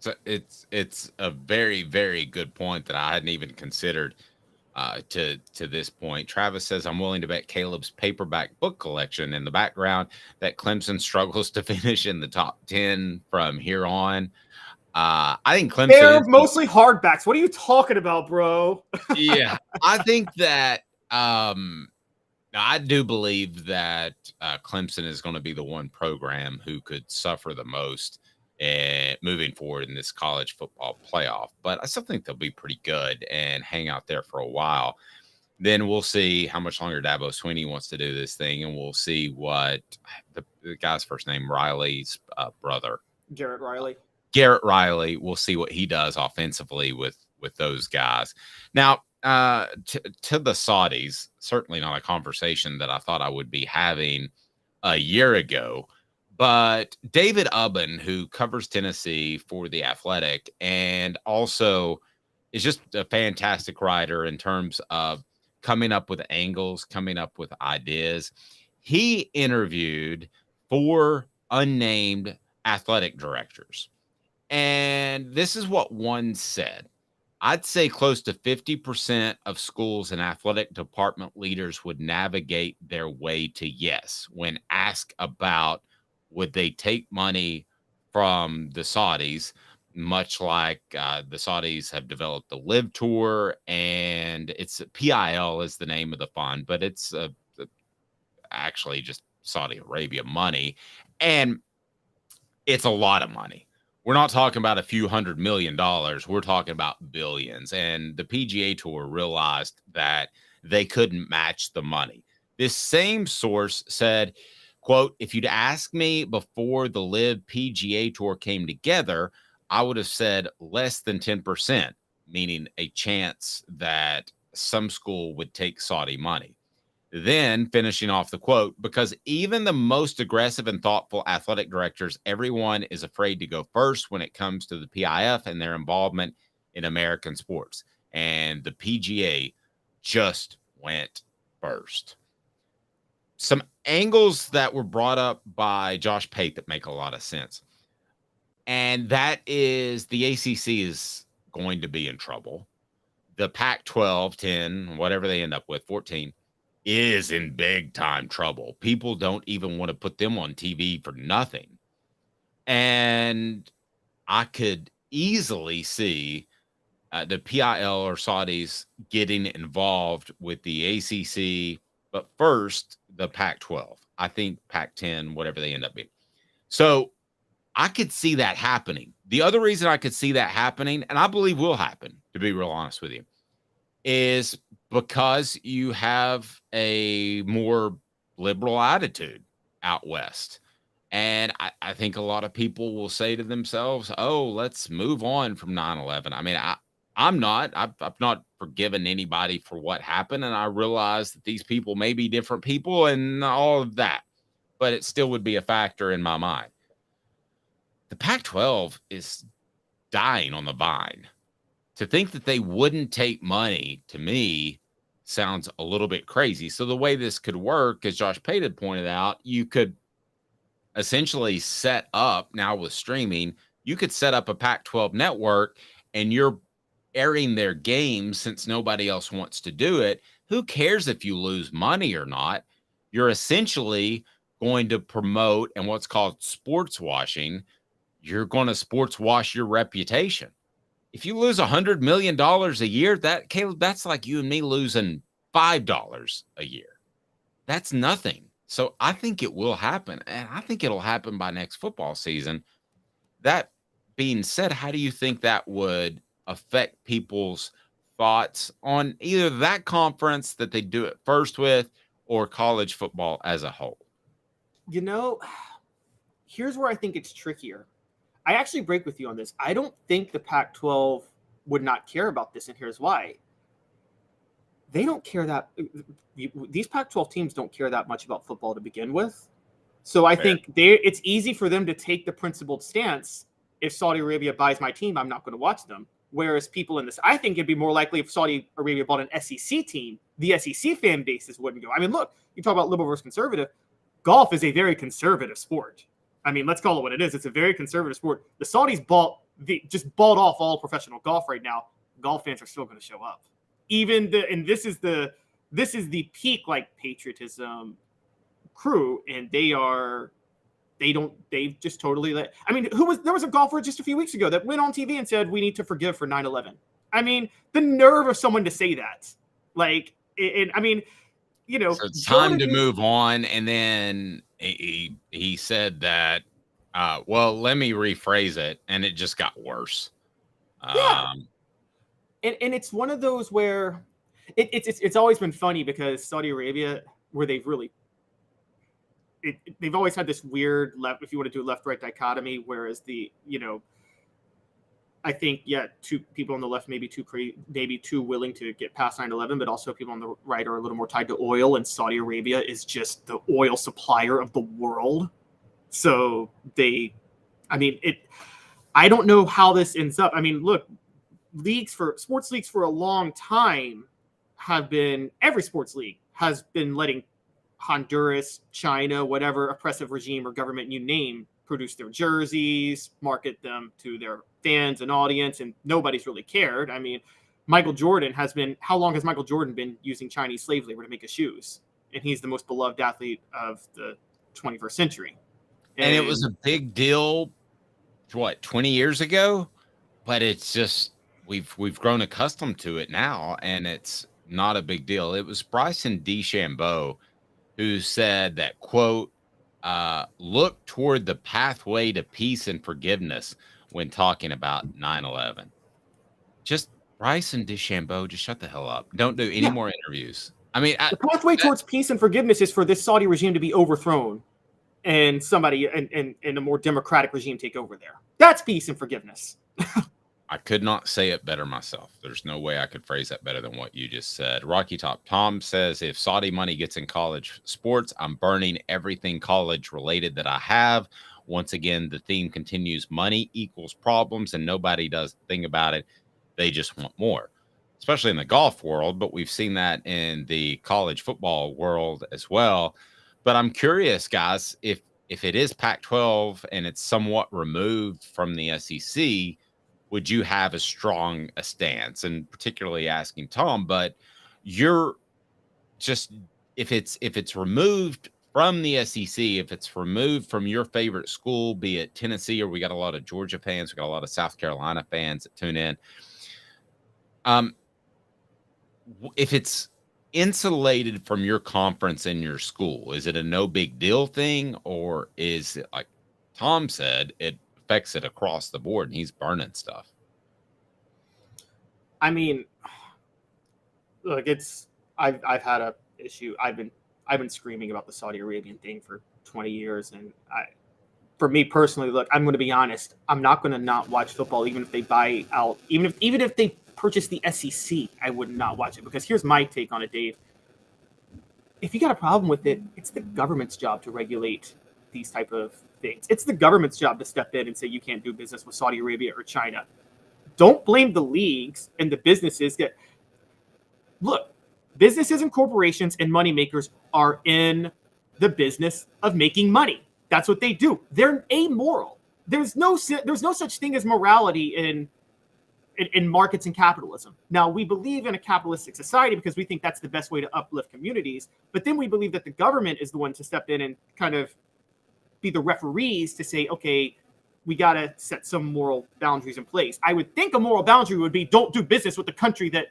So it's a very, very good point that I hadn't even considered to this point. Travis says, I'm willing to bet Caleb's paperback book collection in the background that Clemson struggles to finish in the top 10 from here on. I think Clemson. They're mostly hardbacks. What are you talking about, bro? Yeah, I think that I do believe that Clemson is going to be the one program who could suffer the most moving forward in this college football playoff. But I still think they'll be pretty good and hang out there for a while. Then we'll see how much longer Dabo Swinney wants to do this thing, and we'll see what the guy's first name, Riley's brother. Garrett Riley. We'll see what he does offensively with those guys. Now, to the Saudis, certainly not a conversation that I thought I would be having a year ago. But David Ubben, who covers Tennessee for The Athletic and also is just a fantastic writer in terms of coming up with angles, coming up with ideas. He interviewed 4 unnamed athletic directors. And this is what one said. I'd say close to 50% of schools and athletic department leaders would navigate their way to yes when asked about would they take money from the Saudis, much like the Saudis have developed the Live Tour, and it's PIL is the name of the fund, but it's actually just Saudi Arabia money, and it's a lot of money. We're not talking about a few $100 million. We're talking about billions. And the PGA Tour realized that they couldn't match the money. This same source said, quote, if you'd asked me before the Live PGA Tour came together, I would have said less than 10%, meaning a chance that some school would take Saudi money. Then finishing off the quote, because even the most aggressive and thoughtful athletic directors, everyone is afraid to go first when it comes to the PIF and their involvement in American sports. And the PGA just went first. Some angles that were brought up by Josh Pate that make a lot of sense. And that is the ACC is going to be in trouble. The Pac-12, 10, whatever they end up with, 14, is in big time trouble. People don't even want to put them on TV for nothing. And I could easily see the PIL or Saudis getting involved with the ACC, but first the Pac-12. I think Pac-10, whatever they end up being. So I could see that happening. The other reason I could see that happening, and I believe will happen, to be real honest with you, is because you have a more liberal attitude out west. And I think a lot of people will say to themselves, oh, let's move on from 9/11. I mean, I've not forgiven anybody for what happened. And I realize that these people may be different people and all of that, but it still would be a factor in my mind. The Pac-12 is dying on the vine. To think that they wouldn't take money, to me, sounds a little bit crazy. So the way this could work, as Josh Pate had pointed out, you could essentially set up, now with streaming, you could set up a Pac-12 network and you're airing their games since nobody else wants to do it. Who cares if you lose money or not? You're essentially going to promote and what's called sports washing. You're going to sports wash your reputation. If you lose $100 million a year, Caleb, that's like you and me losing $5 a year. That's nothing. So I think it will happen, and I think it'll happen by next football season. That being said, how do you think that would affect people's thoughts on either that conference that they do it first with or college football as a whole? You know, here's where I think it's trickier. I actually break with you on this. I don't think the Pac-12 would not care about this, and here's why. They don't care that these Pac-12 teams don't care that much about football to begin with. So I think it's easy for them to take the principled stance. If Saudi Arabia buys my team, I'm not going to watch them. Whereas people in this, I think it'd be more likely if Saudi Arabia bought an SEC team, the SEC fan bases wouldn't go. I mean, look, you talk about liberal versus conservative. Golf is a very conservative sport. I mean, let's call it what it is. It's a very conservative sport. The Saudis just bought off all professional golf right now. Golf fans are still going to show up. This is the peak like patriotism crew, and they've just totally let. I mean, there was a golfer just a few weeks ago that went on TV and said we need to forgive for 9/11. I mean, the nerve of someone to say that, like, and I mean, you know, so it's time to move on. And then he said that, well, let me rephrase it. And it just got worse. Yeah. And it's one of those where it's always been funny because Saudi Arabia, where they've always had this weird left, if you want to do left-right dichotomy, whereas I think, two people on the left maybe too willing to get past 9/11, but also people on the right are a little more tied to oil, and Saudi Arabia is just the oil supplier of the world. So I don't know how this ends up. I mean, look, sports leagues for a long time every sports league has been letting Honduras, China, whatever oppressive regime or government you name, produce their jerseys, market them to their fans and audience, and nobody's really cared. I mean, how long has Michael Jordan been using Chinese slave labor to make his shoes? And he's the most beloved athlete of the 21st century. And it was a big deal, 20 years ago? But it's just, we've grown accustomed to it now, and it's not a big deal. It was Bryson DeChambeau who said that, quote, look toward the pathway to peace and forgiveness when talking about 9/11. Just Bryson DeChambeau, just shut the hell up. Don't do any more interviews. I mean, the pathway towards peace and forgiveness is for this Saudi regime to be overthrown and somebody and a more democratic regime take over there. That's peace and forgiveness. I could not say it better myself. There's no way I could phrase that better than what you just said. Rocky Top Tom says, if Saudi money gets in college sports, I'm burning everything college related that I have. Once again, the theme continues. Money equals problems, and nobody does a thing about it. They just want more, especially in the golf world. But we've seen that in the college football world as well. But I'm curious, guys, if it is Pac-12 and it's somewhat removed from the SEC, would you have as strong a stance? And particularly asking Tom, but you're just, if it's removed from the SEC, if it's removed from your favorite school, be it Tennessee, or we got a lot of Georgia fans, we got a lot of South Carolina fans that tune in. If it's insulated from your conference and your school, is it a no big deal thing, or is it, like Tom said, it affects it across the board and he's burning stuff? I mean, look, I've had a issue. I've been screaming about the Saudi Arabian thing for 20 years, and for me personally, look, I'm going to be honest. I'm not going to not watch football, even if they buy out, even if they purchase the SEC. I would not watch it, because here's my take on it, Dave. If you got a problem with it, it's the government's job to regulate these type of things. It's the government's job to step in and say you can't do business with Saudi Arabia or China. Don't blame the leagues and the businesses that look. Businesses and corporations and moneymakers are in the business of making money. That's what they do. They're amoral. There's no such thing as morality in markets and capitalism. Now, we believe in a capitalistic society because we think that's the best way to uplift communities. But then we believe that the government is the one to step in and kind of be the referees to say, okay, we got to set some moral boundaries in place. I would think a moral boundary would be don't do business with the country that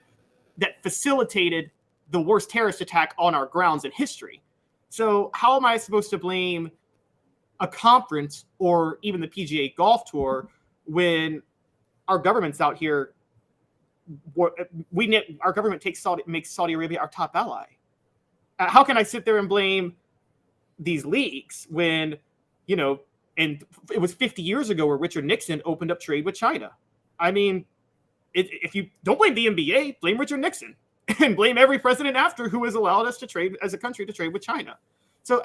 facilitated the worst terrorist attack on our grounds in history. So how am I supposed to blame a conference or even the PGA Golf Tour when our government's out here? Our government makes Saudi Arabia our top ally. How can I sit there and blame these leagues when, and it was 50 years ago where Richard Nixon opened up trade with China? I mean, if you don't blame the NBA, blame Richard Nixon. And blame every president after who has allowed us to trade as a country to trade with China. So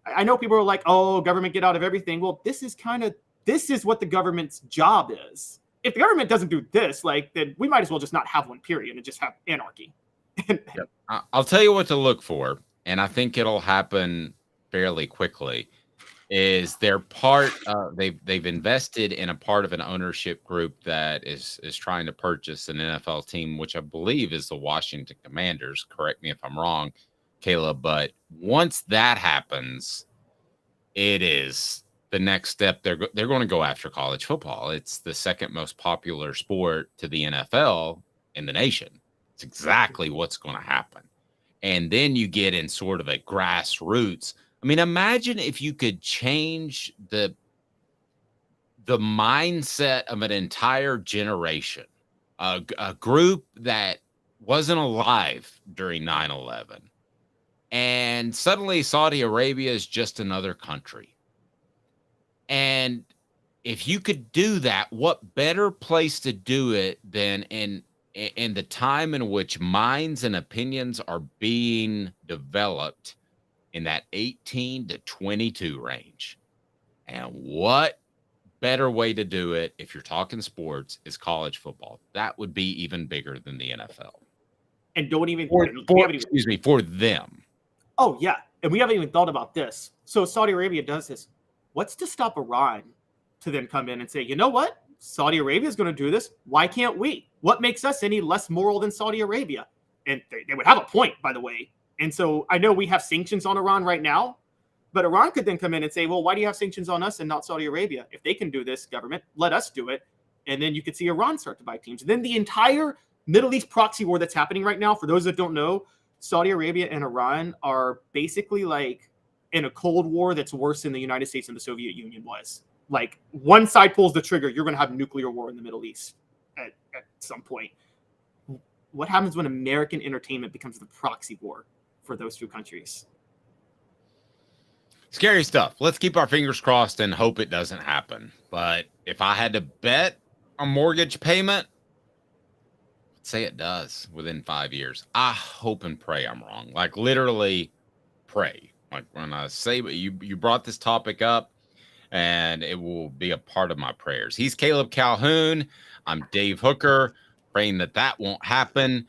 I know people are like, oh, government get out of everything. Well, this is what the government's job is. If the government doesn't do this, then we might as well just not have one, period, and just have anarchy. Yep. I'll tell you what to look for, and I think it'll happen fairly quickly. Is they're part of, they've invested in a part of an ownership group that is trying to purchase an NFL team, which I believe is the Washington Commanders. Correct me if I'm wrong, Caleb. But once that happens, it is the next step. They're going to go after college football. It's the second most popular sport to the NFL in the nation. It's exactly what's going to happen. And then you get in sort of a grassroots. I mean, imagine if you could change the mindset of an entire generation, a group that wasn't alive during 9/11, and suddenly Saudi Arabia is just another country. And if you could do that, what better place to do it than in the time in which minds and opinions are being developed in that 18 to 22 range? And what better way to do it, if you're talking sports, is college football. That would be even bigger than the NFL. And don't even for them. Oh yeah, and we haven't even thought about this. So Saudi Arabia does this. What's to stop Iran to then come in and say, you know what? Saudi Arabia is going to do this. Why can't we? What makes us any less moral than Saudi Arabia? And they would have a point, by the way. And so I know we have sanctions on Iran right now, but Iran could then come in and say, well, why do you have sanctions on us and not Saudi Arabia? If they can do this, government, let us do it. And then you could see Iran start to buy teams. And then the entire Middle East proxy war that's happening right now, for those that don't know, Saudi Arabia and Iran are basically like in a Cold War that's worse than the United States and the Soviet Union was. Like, one side pulls the trigger, you're going to have nuclear war in the Middle East at some point. What happens when American entertainment becomes the proxy war for those two countries? Scary stuff. Let's keep our fingers crossed and hope it doesn't happen. But if I had to bet a mortgage payment, let's say it does within 5 years. I hope and pray I'm wrong. Like, literally pray. Like, when I say you brought this topic up, and it will be a part of my prayers. He's Caleb Calhoun. I'm Dave Hooker, praying that won't happen,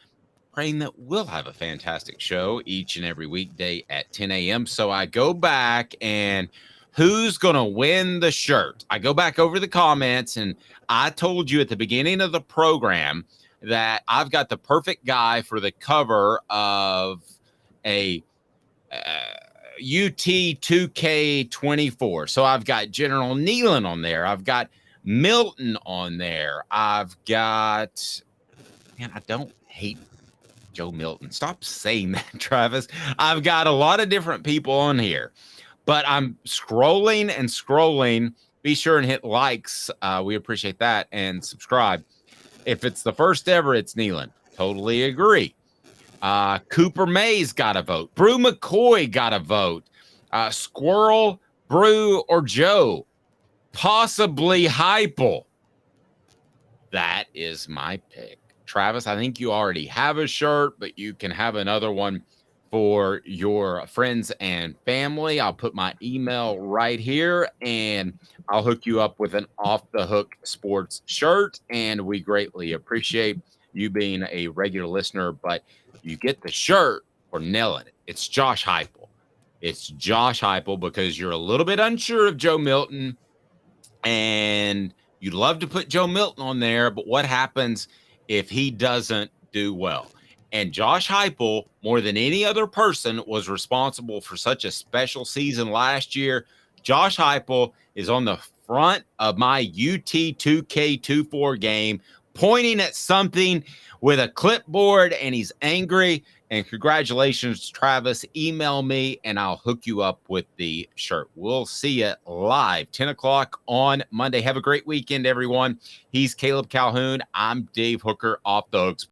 praying that we'll have a fantastic show each and every weekday at 10 a.m. So I go back and who's going to win the shirt? I go back over the comments, and I told you at the beginning of the program that I've got the perfect guy for the cover of a UT 2K24. So I've got General Nealon on there. I've got Milton on there. I've got, man, I don't hate Joe Milton. Stop saying that, Travis. I've got a lot of different people on here, but I'm scrolling and scrolling. Be sure and hit likes. We appreciate that, and subscribe. If it's the first ever, it's Nealon. Totally agree. Cooper Mays got a vote. Brew McCoy got a vote. Squirrel, Brew, or Joe. Possibly Heupel. That is my pick. Travis, I think you already have a shirt, but you can have another one for your friends and family. I'll put my email right here, and I'll hook you up with an Off the Hook Sports shirt, and we greatly appreciate you being a regular listener, but you get the shirt for nailing it. It's Josh Heupel. It's Josh Heupel because you're a little bit unsure of Joe Milton, and you'd love to put Joe Milton on there, but what happens if he doesn't do well? And Josh Heupel, more than any other person, was responsible for such a special season last year. Josh Heupel is on the front of my UT 2K24 game, pointing at something with a clipboard, and he's angry. And congratulations, Travis. Email me, and I'll hook you up with the shirt. We'll see you live, 10 o'clock on Monday. Have a great weekend, everyone. He's Caleb Calhoun. I'm Dave Hooker, Off the Hooks.